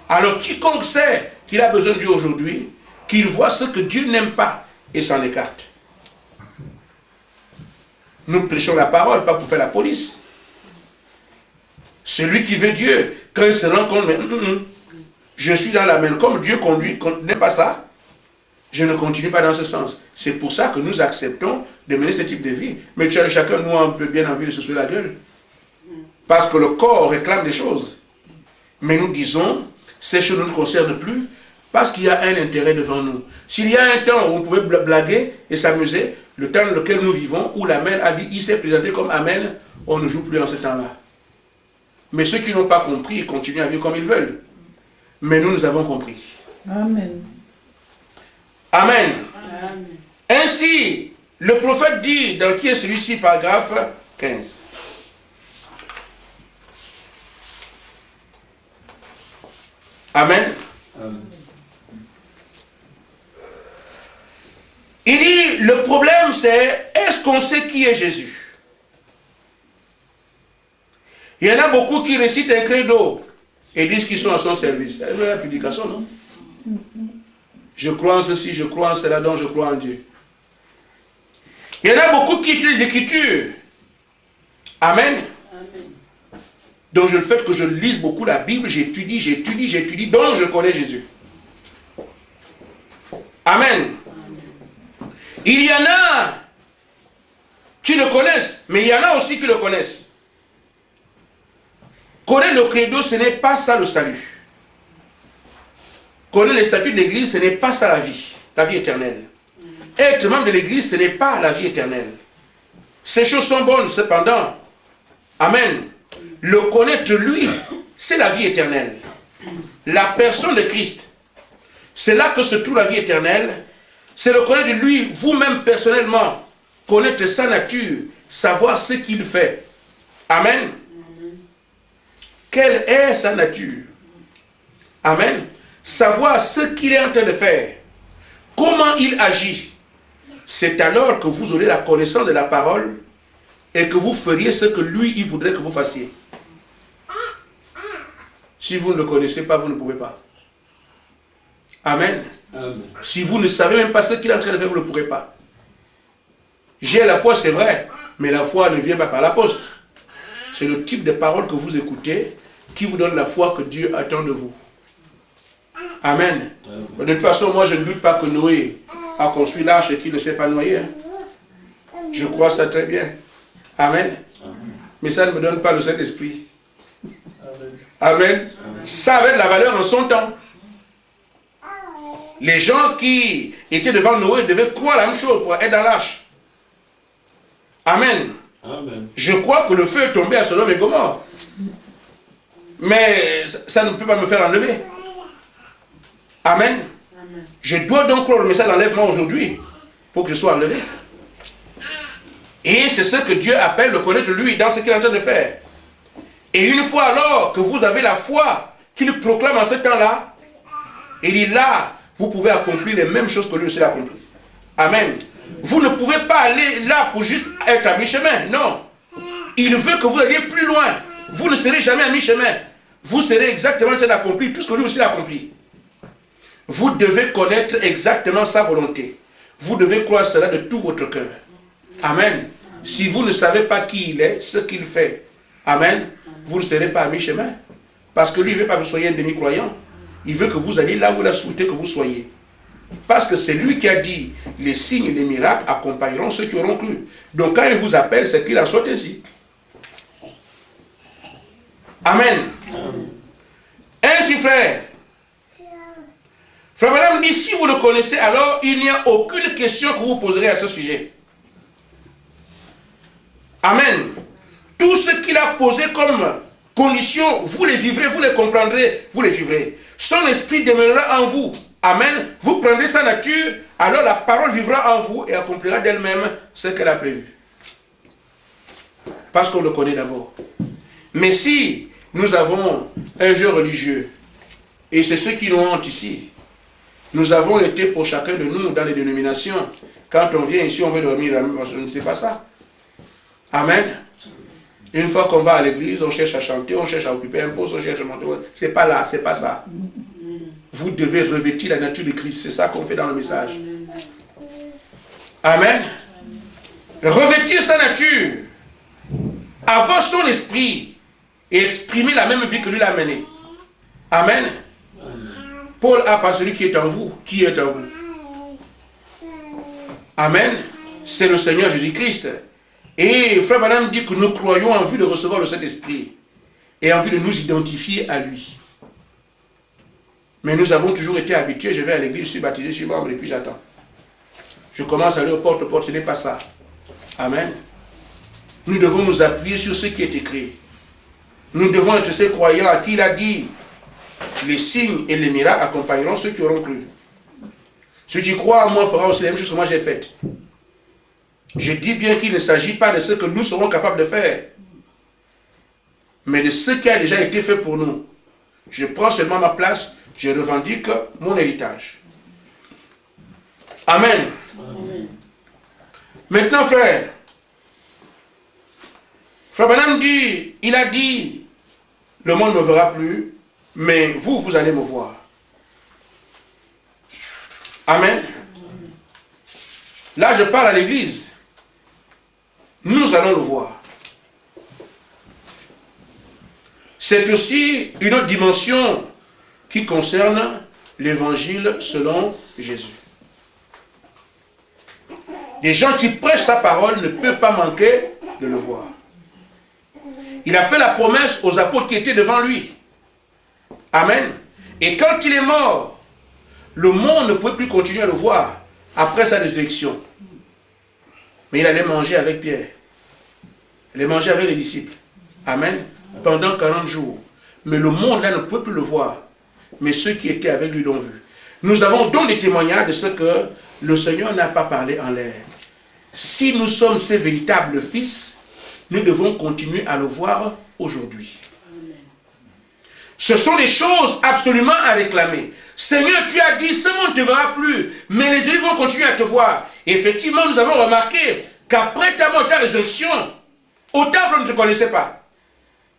Alors quiconque sait qu'il a besoin de Dieu aujourd'hui, qu'il voit ce que Dieu n'aime pas et s'en écarte. Nous prêchons la parole, pas pour faire la police. Celui qui veut Dieu, quand il se rend compte, mais je suis dans la main, comme Dieu conduit, n'aime pas ça, je ne continue pas dans ce sens. C'est pour ça que nous acceptons de mener ce type de vie. Mais chacun, nous, on peut bien envie de se souiller la gueule. Parce que le corps réclame des choses. Mais nous disons, ces choses ne nous concernent plus, parce qu'il y a un intérêt devant nous. S'il y a un temps où on pouvait blaguer et s'amuser, le temps dans lequel nous vivons, où l'Amen a dit, il s'est présenté comme Amen, on ne joue plus en ce temps-là. Mais ceux qui n'ont pas compris, ils continuent à vivre comme ils veulent. Mais nous avons compris. Amen. Amen. Amen. Ainsi, le prophète dit, dans qui est celui-ci, paragraphe 15. Amen. Amen. Il dit, le problème c'est, est-ce qu'on sait qui est Jésus? Il y en a beaucoup qui récitent un credo et disent qu'ils sont à son service. C'est la publication, non? Je crois en ceci, je crois en cela, donc je crois en Dieu. Il y en a beaucoup qui utilisent les Écritures. Amen. Donc le fait que je lise beaucoup la Bible, j'étudie, donc je connais Jésus. Amen. Il y en a qui le connaissent, mais il y en a aussi qui le connaissent. Connaître le credo, ce n'est pas ça le salut. Connaître les statuts de l'Église, ce n'est pas ça la vie éternelle. Être membre de l'Église, ce n'est pas la vie éternelle. Ces choses sont bonnes, cependant. Amen. Le connaître lui, c'est la vie éternelle. La personne de Christ, c'est là que se trouve la vie éternelle. C'est le connaître de lui, vous-même personnellement. Connaître sa nature, savoir ce qu'il fait. Amen. Quelle est sa nature? Amen. Savoir ce qu'il est en train de faire. Comment il agit. C'est alors que vous aurez la connaissance de la parole et que vous feriez ce que lui, il voudrait que vous fassiez. Si vous ne le connaissez pas, vous ne pouvez pas. Amen. Amen. Si vous ne savez même pas ce qu'il est en train de faire, vous ne pourrez pas. J'ai la foi, c'est vrai, mais la foi ne vient pas par la poste. C'est le type de parole que vous écoutez qui vous donne la foi que Dieu attend de vous. Amen. De toute façon, moi je ne doute pas que Noé a construit l'arche et qu'il ne s'est pas noyé. Je crois ça très bien. Amen. Mais ça ne me donne pas le Saint-Esprit. Amen. Ça avait de la valeur en son temps. Les gens qui étaient devant Noé devaient croire la même chose pour être dans l'arche. Amen. Amen. Je crois que le feu est tombé à Sodome et Gomorrhe. Mais ça ne peut pas me faire enlever. Amen. Je dois donc croire le message d'enlèvement aujourd'hui pour que je sois enlevé. Et c'est ce que Dieu appelle le connaître lui dans ce qu'il est en train de faire. Et une fois alors que vous avez la foi qu'il proclame en ce temps-là, il dit là, vous pouvez accomplir les mêmes choses que lui aussi a accompli. Amen. Vous ne pouvez pas aller là pour juste être à mi-chemin. Non. Il veut que vous alliez plus loin. Vous ne serez jamais à mi-chemin. Vous serez exactement en train d'accomplir tout ce que lui aussi a accompli. Vous devez connaître exactement sa volonté. Vous devez croire cela de tout votre cœur. Amen. Si vous ne savez pas qui il est, ce qu'il fait, amen, vous ne serez pas à mi-chemin. Parce que lui, il ne veut pas que vous soyez un demi-croyant. Il veut que vous alliez là où il a souhaité que vous soyez. Parce que c'est lui qui a dit, les signes et les miracles accompagneront ceux qui auront cru. Donc quand il vous appelle, c'est qu'il en soit ainsi. Amen. Ainsi, frère. Frère Madame dit, si vous le connaissez, alors il n'y a aucune question que vous poserez à ce sujet. Amen. Tout ce qu'il a posé comme condition, vous les vivrez, vous les comprendrez, vous les vivrez. Son esprit demeurera en vous. Amen. Vous prendrez sa nature, alors la parole vivra en vous et accomplira d'elle-même ce qu'elle a prévu. Parce qu'on le connaît d'abord. Mais si nous avons un jeu religieux, et c'est ce qui nous hante ici, nous avons été pour chacun de nous dans les dénominations. Quand on vient ici, on veut dormir, je ne sais pas ça. Amen. Une fois qu'on va à l'église, on cherche à chanter, on cherche à occuper un poste, on cherche à monter. C'est pas là, c'est pas ça. Vous devez revêtir la nature de Christ. C'est ça qu'on fait dans le message. Amen. Revêtir sa nature, avoir son esprit et exprimer la même vie que lui l'a menée. Amen. Paul a par celui qui est en vous. Qui est en vous? Amen. C'est le Seigneur Jésus-Christ. Et Frère Madame dit que nous croyons en vue de recevoir le Saint-Esprit et en vue de nous identifier à lui. Mais nous avons toujours été habitués, je vais à l'église, je suis baptisé, je suis membre et puis j'attends. Je commence à aller au porte-porte, ce n'est pas ça. Amen. Nous devons nous appuyer sur ce qui est écrit. Nous devons être ces croyants à qui il a dit les signes et les miracles accompagneront ceux qui auront cru. Celui qui croit en moi fera aussi la même chose que moi j'ai faite. Je dis bien qu'il ne s'agit pas de ce que nous serons capables de faire, mais de ce qui a déjà été fait pour nous. Je prends seulement ma place, je revendique mon héritage. Amen. Amen. Maintenant, frère Branham dit, il a dit, le monde ne me verra plus, mais vous, vous allez me voir. Amen. Là, je parle à l'église. Nous allons le voir. C'est aussi une autre dimension qui concerne l'évangile selon Jésus. Les gens qui prêchent sa parole ne peuvent pas manquer de le voir. Il a fait la promesse aux apôtres qui étaient devant lui. Amen. Et quand il est mort, le monde ne pouvait plus continuer à le voir après sa résurrection. Mais il allait manger avec Pierre. Il allait manger avec les disciples. Amen. Pendant 40 jours. Mais le monde là ne pouvait plus le voir. Mais ceux qui étaient avec lui l'ont vu. Nous avons donc des témoignages de ce que le Seigneur n'a pas parlé en l'air. Si nous sommes ses véritables fils, nous devons continuer à le voir aujourd'hui. Ce sont des choses absolument à réclamer. Seigneur, tu as dit, ce monde ne te verra plus, mais les élus vont continuer à te voir. Et effectivement, nous avons remarqué qu'après ta mort et ta résurrection, au temple, on ne te connaissait pas.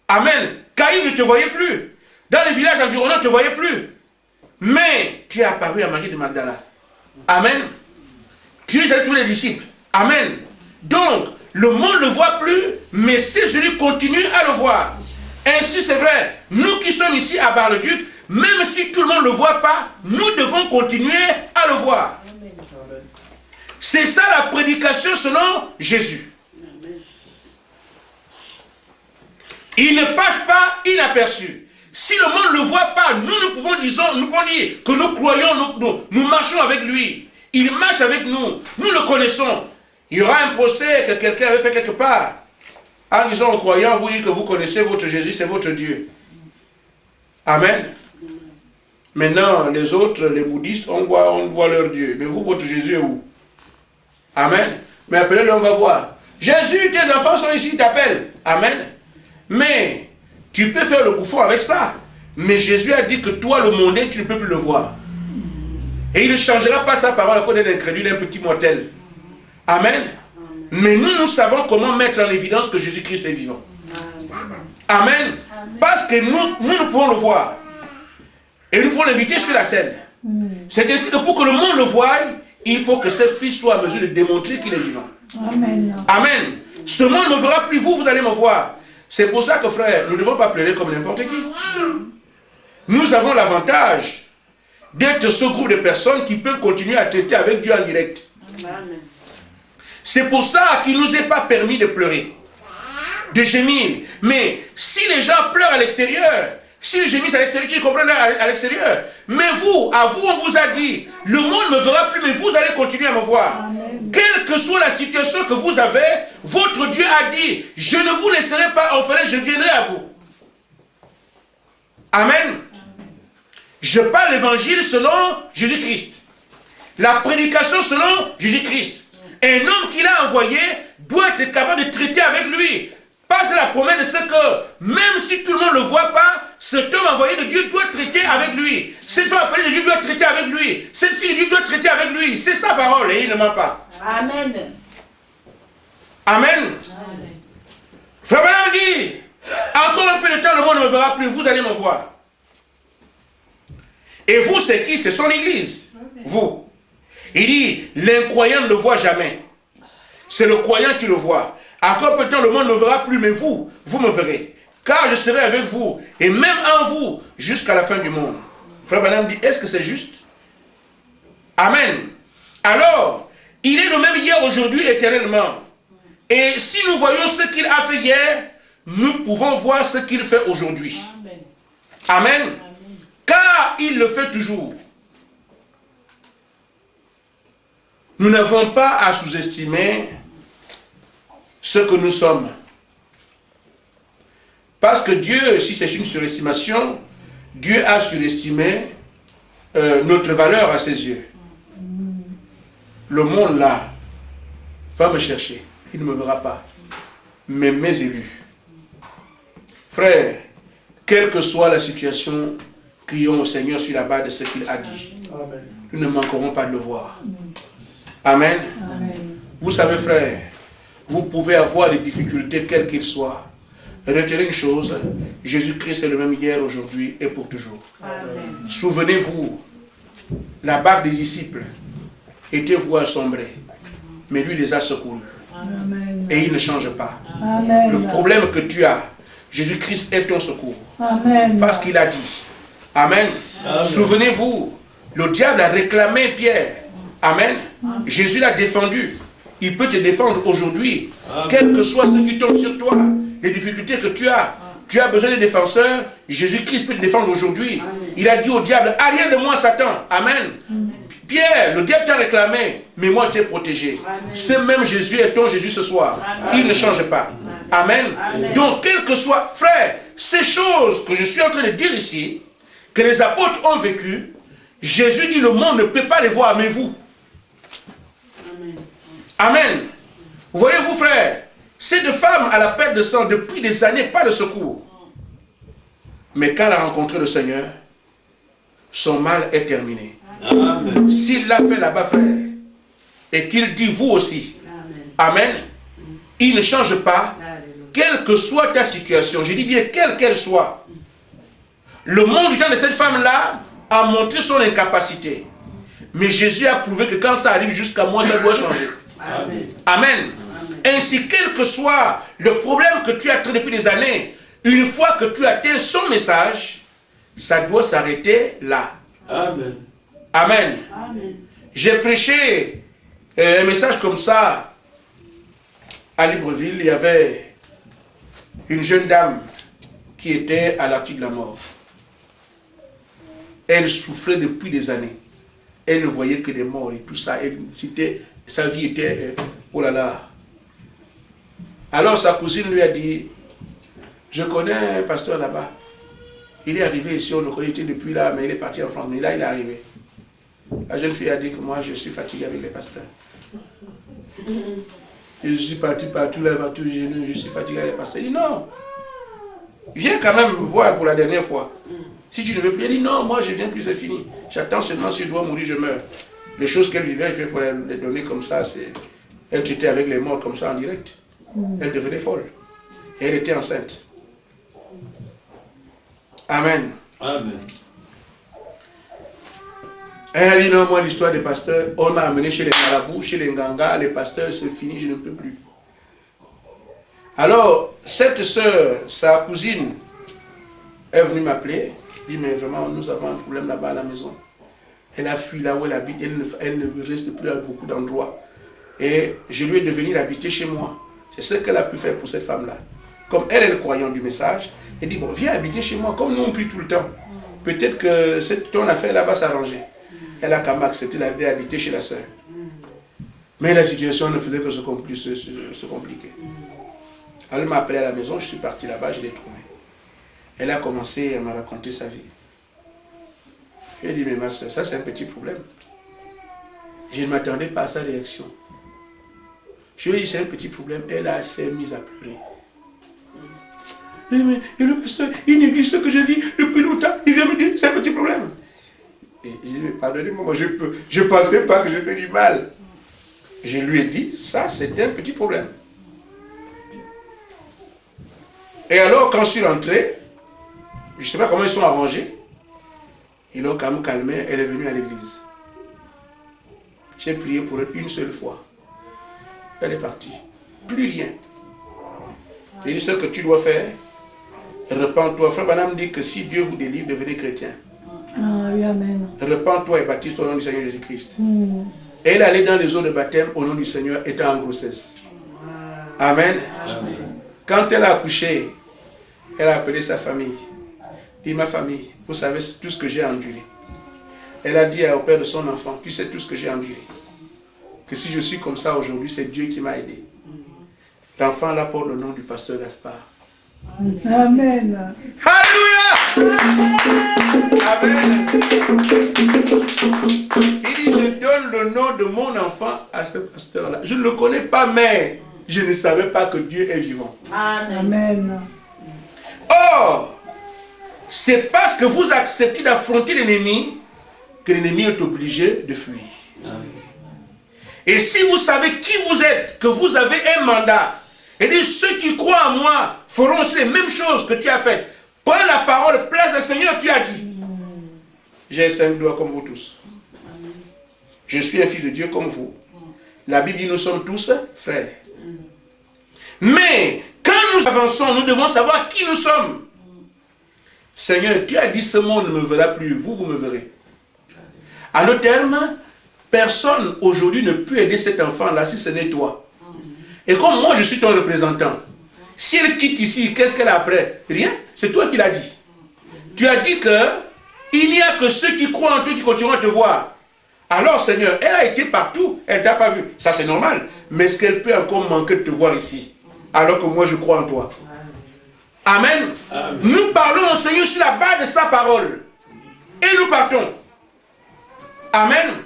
Amen. Caïn ne te voyait plus. Dans les villages environnants, on ne te voyait plus. Mais tu es apparu à Marie de Magdala. Amen. Tu es avec tous les disciples. Amen. Donc, le monde ne le voit plus, mais ces élus continuent à le voir. Ainsi, c'est vrai, nous qui sommes ici à Bar-le-Duc, même si tout le monde ne le voit pas, nous devons continuer à le voir. C'est ça la prédication selon Jésus. Il ne passe pas inaperçu. Si le monde ne le voit pas, nous pouvons dire que nous croyons, nous marchons avec lui. Il marche avec nous, nous le connaissons. Il y aura un procès que quelqu'un avait fait quelque part. En disant aux croyants, vous dites que vous connaissez votre Jésus, c'est votre Dieu. Amen. Maintenant, les autres, les bouddhistes, on voit leur Dieu. Mais vous, votre Jésus est où? Amen. Mais appelez-le, on va voir. Jésus, tes enfants sont ici, ils t'appellent. Amen. Mais tu peux faire le bouffon avec ça. Mais Jésus a dit que toi, le mondain, tu ne peux plus le voir. Et il ne changera pas sa parole à cause d'un incrédule, d'un petit mortel. Amen. Mais nous savons comment mettre en évidence que Jésus-Christ est vivant. Amen. Parce que nous pouvons le voir. Et nous pouvons l'inviter sur la scène. C'est ainsi que pour que le monde le voie, il faut que ce fils soit en mesure de démontrer qu'il est vivant. Amen. Amen. Ce monde ne me verra plus, vous allez me voir. C'est pour ça que, frère, nous ne devons pas pleurer comme n'importe qui. Nous avons l'avantage d'être ce groupe de personnes qui peuvent continuer à traiter avec Dieu en direct. Amen. C'est pour ça qu'il ne nous est pas permis de pleurer, de gémir. Mais si les gens pleurent à l'extérieur, s'ils gémissent à l'extérieur, tu comprends à l'extérieur. Mais vous, on vous a dit, le monde ne me verra plus, mais vous allez continuer à me voir. Amen. Quelle que soit la situation que vous avez, votre Dieu a dit, je ne vous laisserai pas orphelin, je viendrai à vous. Amen. Je parle l'évangile selon Jésus-Christ. La prédication selon Jésus-Christ. Un homme qu'il a envoyé doit être capable de traiter avec lui. Parce que la promesse, c'est que même si tout le monde ne le voit pas, cet homme envoyé de Dieu doit traiter avec lui. Cette femme appelée de Dieu doit traiter avec lui. Cette fille de Dieu doit traiter avec lui. C'est sa parole et il ne ment pas. Amen. Amen. Frère Branham dit, encore un peu de temps, le monde ne me verra plus, vous allez me voir. Et vous, c'est qui? Ce sont l'église. Vous. Il dit, l'incroyant ne le voit jamais. C'est le croyant qui le voit. Encore peu de temps, le monde ne me verra plus, mais vous me verrez. Car je serai avec vous, et même en vous, jusqu'à la fin du monde. Frère Branham dit, est-ce que c'est juste? Amen. Alors, il est le même hier, aujourd'hui, éternellement. Et si nous voyons ce qu'il a fait hier, nous pouvons voir ce qu'il fait aujourd'hui. Amen. Amen. Car il le fait toujours. Nous n'avons pas à sous-estimer ce que nous sommes. Parce que Dieu, si c'est une surestimation, Dieu a surestimé notre valeur à ses yeux. Le monde là va me chercher. Il ne me verra pas. Mais mes élus. Frère, quelle que soit la situation, crions au Seigneur sur la base de ce qu'il a dit. Amen. Nous ne manquerons pas de le voir. Amen. Amen. Vous savez, frère, vous pouvez avoir des difficultés, quelles qu'elles soient. Retenez une chose, Jésus-Christ est le même hier, aujourd'hui et pour toujours. Souvenez-vous, la barque des disciples était vouée à sombrer, mais lui les a secourus. Amen. Et il ne change pas. Amen. Le problème que tu as, Jésus-Christ est ton secours. Amen. Parce qu'il a dit. Amen. Amen. Souvenez-vous, le diable a réclamé Pierre. Amen. Amen. Jésus l'a défendu. Il peut te défendre aujourd'hui. Quel que soit ce qui tombe sur toi, les difficultés que tu as besoin de défenseurs, Jésus-Christ peut te défendre aujourd'hui. Il a dit au diable, arrière de moi Satan. Amen. Amen. Pierre, le diable t'a réclamé, mais moi je t'ai protégé. Amen. Ce même Jésus est ton Jésus ce soir. Amen. Il ne change pas. Amen. Amen. Donc, quel que soit, frère, ces choses que je suis en train de dire ici, que les apôtres ont vécues, Jésus dit le monde ne peut pas les voir, mais vous. Amen. Amen. Voyez-vous, frère, cette femme à la perte de sang depuis des années, pas de secours. Mais quand elle a rencontré le Seigneur, son mal est terminé. S'il l'a fait là-bas, frère, et qu'il dit vous aussi, amen, amen, il ne change pas, quelle que soit ta situation, je dis bien quelle qu'elle soit. Le monde du temps de cette femme-là a montré son incapacité. Mais Jésus a prouvé que quand ça arrive jusqu'à moi, ça doit changer. Amen. Amen. Ainsi, quel que soit le problème que tu as traité depuis des années, une fois que tu atteins son message, ça doit s'arrêter là. Amen. Amen. Amen. J'ai prêché un message comme ça à Libreville. Il y avait une jeune dame qui était à l'article de la mort. Elle souffrait depuis des années. Elle ne voyait que des morts et tout ça. Sa vie était, oh là là. Alors sa cousine lui a dit, je connais un pasteur là-bas. Il est arrivé ici, on le connaît depuis là, mais il est parti en France. Mais là, il est arrivé. La jeune fille a dit que moi, je suis fatigué avec les pasteurs. Et je suis parti partout là, partout, je suis fatigué avec les pasteurs. Il dit non. Viens quand même me voir pour la dernière fois. Si tu ne veux plus, elle dit non, moi je viens plus, c'est fini. J'attends seulement si je dois mourir, je meurs. Les choses qu'elle vivait, je vais pouvoir les donner comme ça. Elle traitait avec les morts comme ça en direct. Elle devenait folle. Et elle était enceinte. Amen. Amen. Elle a dit non, moi l'histoire des pasteurs, on m'a amené chez les marabouts, chez les ngangas, les pasteurs, c'est fini, je ne peux plus. Alors, cette soeur, sa cousine, est venue m'appeler, dit mais vraiment nous avons un problème là-bas à la maison. Elle a fui là où elle habite, elle ne reste plus à beaucoup d'endroits. Et je lui ai de venir habiter chez moi. C'est ce qu'elle a pu faire pour cette femme-là. Comme elle est le croyant du message, elle dit bon, viens habiter chez moi, comme nous on prie tout le temps. Peut-être que ton affaire là va s'arranger. Elle a quand même accepté d'habiter chez la sœur. Mais la situation ne faisait que se compliquer. Elle m'a appelé à la maison, je suis parti là-bas, je l'ai trouvée. Elle a commencé à me raconter sa vie. Je lui ai dit, mais ma soeur, ça c'est un petit problème. Je ne m'attendais pas à sa réaction. Je lui ai dit, c'est un petit problème. Elle s'est mise à pleurer. Et le pasteur, il néglige ce que je vis depuis longtemps. Il vient me dire, c'est un petit problème. Et je lui ai dit, pardonnez-moi, moi je ne pensais pas que je fais du mal. Je lui ai dit, ça c'est un petit problème. Et alors, quand je suis rentré, je ne sais pas comment ils sont arrangés, ils l'ont quand même calmé, elle est venue à l'église. J'ai prié pour elle une seule fois. Elle est partie. Plus rien. J'ai dit ce que tu dois faire, repens-toi. Frère Branham dit que si Dieu vous délivre, devenez chrétien. Ah oui, amen. Repens-toi et baptise-toi au nom du Seigneur Jésus-Christ. Et elle allait dans les eaux de baptême au nom du Seigneur, étant en grossesse. Amen. Amen. Quand elle a accouché, elle a appelé sa famille. Dit, ma famille, vous savez tout ce que j'ai enduré. Elle a dit au père de son enfant, tu sais tout ce que j'ai enduré. Que si je suis comme ça aujourd'hui, c'est Dieu qui m'a aidé. L'enfant là porte le nom du pasteur Gaspard. Amen. Alléluia. Amen. Il dit, je donne le nom de mon enfant à ce pasteur-là. Je ne le connais pas, mais je ne savais pas que Dieu est vivant. Amen. Or, c'est parce que vous acceptez d'affronter l'ennemi que l'ennemi est obligé de fuir. Amen. Et si vous savez qui vous êtes, que vous avez un mandat, et dit ceux qui croient en moi feront aussi les mêmes choses que tu as faites. Prends la parole, place le Seigneur, tu as dit. J'ai 5 doigts comme vous tous. Je suis un fils de Dieu comme vous. La Bible dit nous sommes tous frères. Mais quand nous avançons, nous devons savoir qui nous sommes. Seigneur, tu as dit ce monde ne me verra plus, vous me verrez. À nos termes, personne aujourd'hui ne peut aider cet enfant-là si ce n'est toi. Et comme moi je suis ton représentant, si elle quitte ici, qu'est-ce qu'elle a après? Rien, c'est toi qui l'as dit. Tu as dit que il n'y a que ceux qui croient en toi qui continueront à te voir. Alors Seigneur, elle a été partout, elle ne t'a pas vu. Ça c'est normal. Mais est-ce qu'elle peut encore manquer de te voir ici? Alors que moi je crois en toi. Amen. Amen. Nous parlons au Seigneur sur la base de sa parole. Et nous partons. Amen.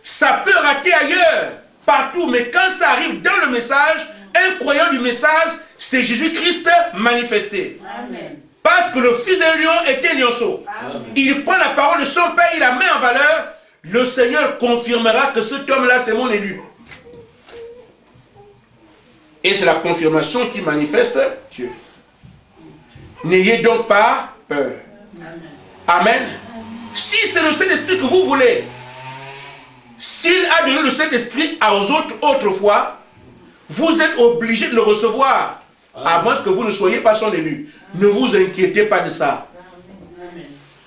Ça peut rater ailleurs, partout, mais quand ça arrive dans le message, un croyant du message, c'est Jésus-Christ manifesté. Amen. Parce que le fils d'un lion était lionceau. Amen. Il prend la parole de son père, il la met en valeur. Le Seigneur confirmera que cet homme-là, c'est mon élu. Et c'est la confirmation qui manifeste Dieu. N'ayez donc pas peur. Amen. Si c'est le Saint-Esprit que vous voulez, s'il a donné le Saint-Esprit aux autres autrefois, vous êtes obligé de le recevoir. À moins que vous ne soyez pas son élu. Ne vous inquiétez pas de ça.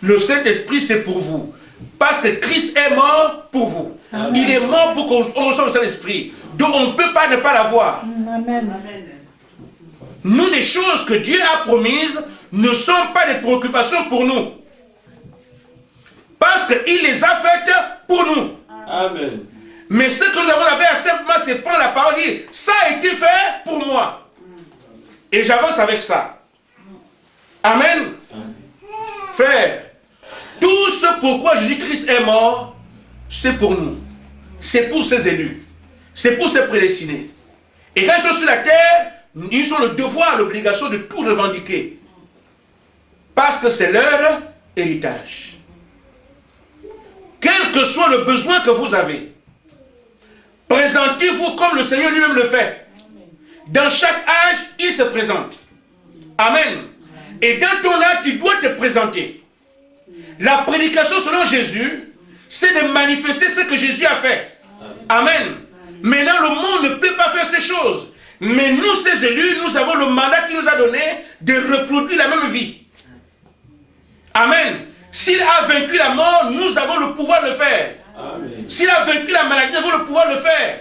Le Saint-Esprit, c'est pour vous. Parce que Christ est mort pour vous. Amen. Il est mort pour qu'on reçoive le Saint-Esprit. Donc on ne peut pas ne pas l'avoir. Amen. Nous, les choses que Dieu a promises ne sont pas des préoccupations pour nous. Parce qu'il les a faites pour nous. Amen. Mais ce que nous avons à faire simplement, c'est prendre la parole et dire, ça a été fait pour moi. Et j'avance avec ça. Amen. Frère, tout ce pourquoi Jésus-Christ est mort, c'est pour nous. C'est pour ses élus. C'est pour ses prédestinés. Et quand ils sont sur la terre, ils ont le devoir, l'obligation de tout revendiquer. Parce que c'est leur héritage. Quel que soit le besoin que vous avez, présentez-vous comme le Seigneur lui-même le fait. Dans chaque âge, il se présente. Amen. Et dans ton âge, tu dois te présenter. La prédication selon Jésus, c'est de manifester ce que Jésus a fait. Amen. Maintenant, le monde ne peut pas faire ces choses. Mais nous, ces élus, nous avons le mandat qu'il nous a donné de reproduire la même vie. Amen. S'il a vaincu la mort, nous avons le pouvoir de le faire. S'il a vaincu la maladie, nous avons le pouvoir de le faire.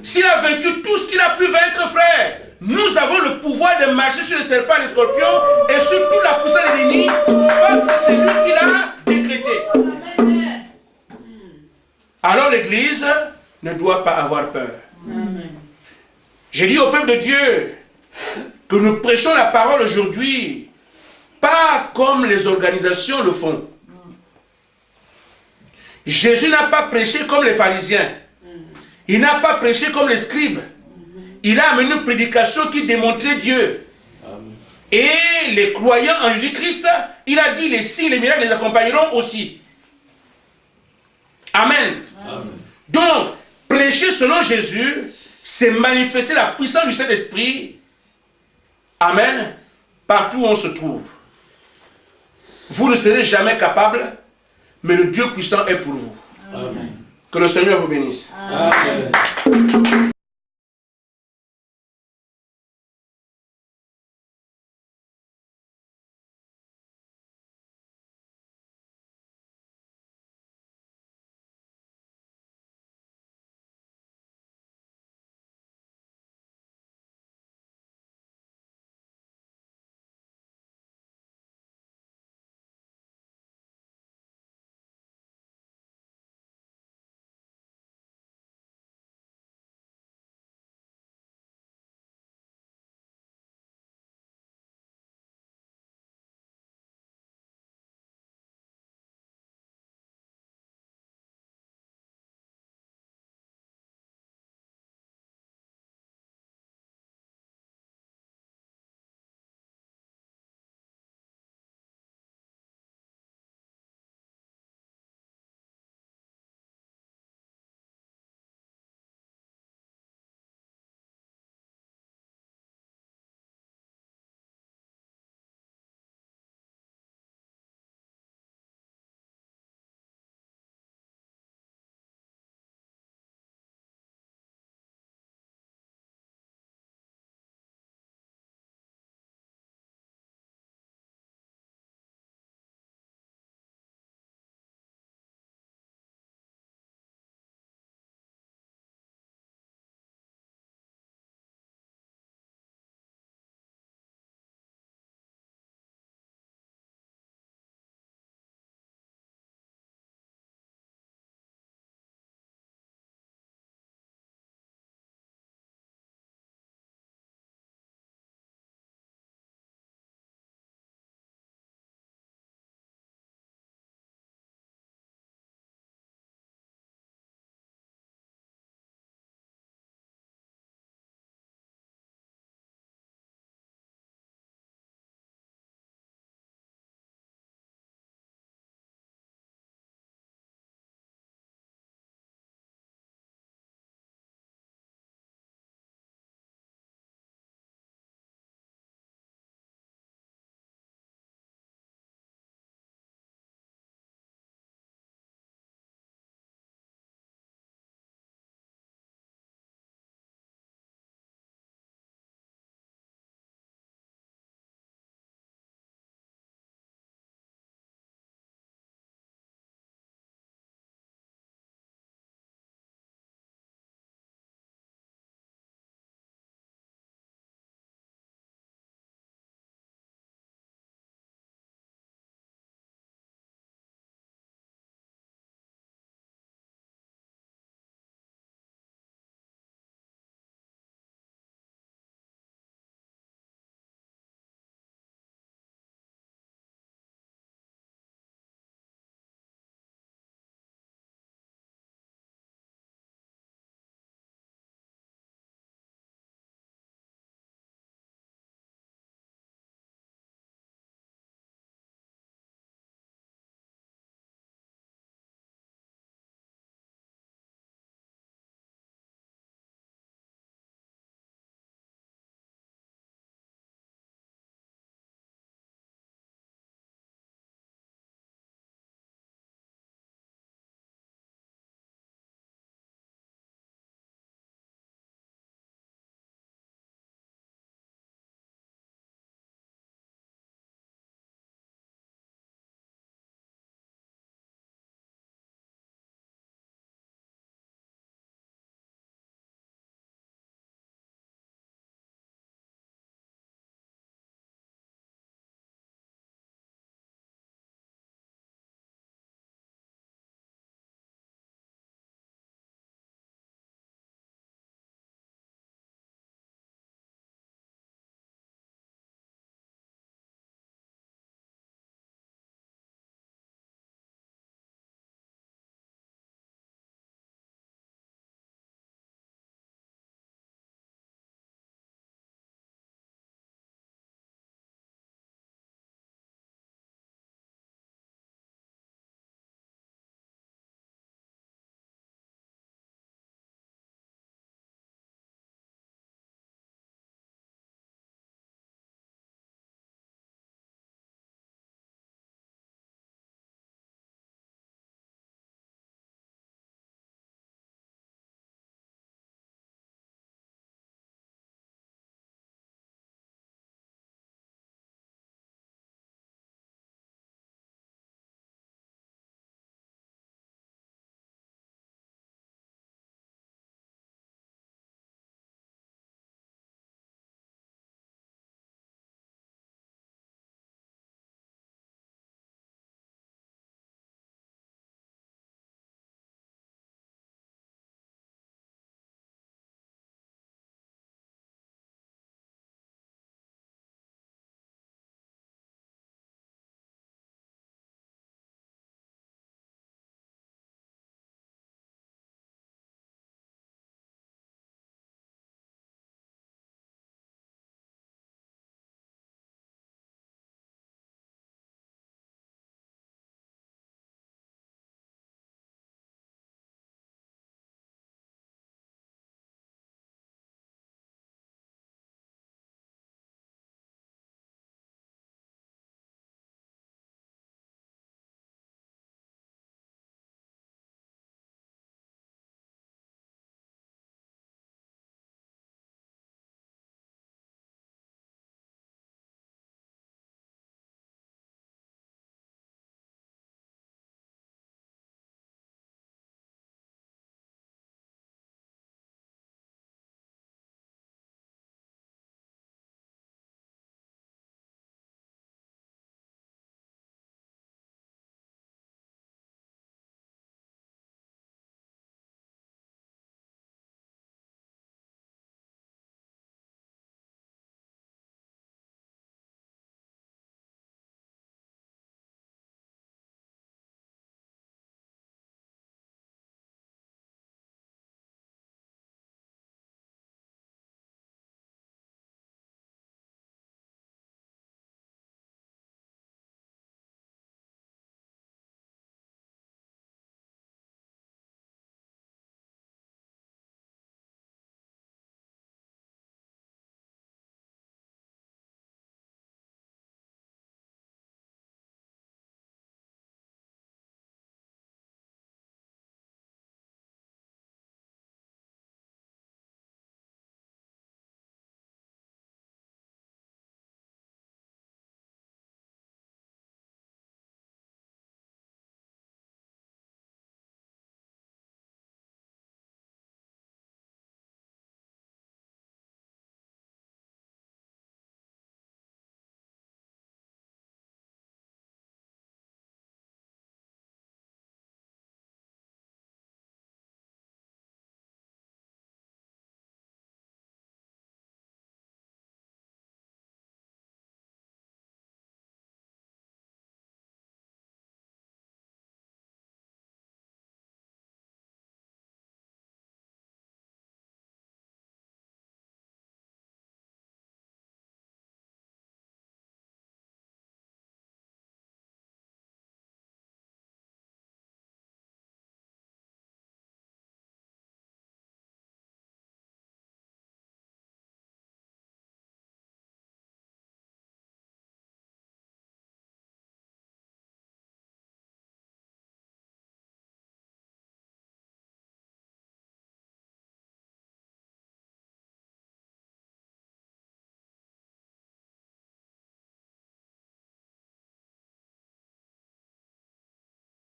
S'il a vaincu tout ce qu'il a pu vaincre, frère, nous avons le pouvoir de marcher sur les serpents et les scorpions et sur toute la puissance de l'ennemi parce que c'est lui qui l'a décrété. Alors l'Église ne doit pas avoir peur. J'ai dit au peuple de Dieu que nous prêchons la parole aujourd'hui, pas comme les organisations le font. Jésus n'a pas prêché comme les pharisiens. Il n'a pas prêché comme les scribes. Il a amené une prédication qui démontrait Dieu. Et les croyants en Jésus-Christ, il a dit les signes, les miracles les accompagneront aussi. Amen. Donc, prêcher selon Jésus, c'est manifester la puissance du Saint-Esprit. Amen. Partout où on se trouve. Vous ne serez jamais capable, mais le Dieu puissant est pour vous. Amen. Que le Seigneur vous bénisse. Amen.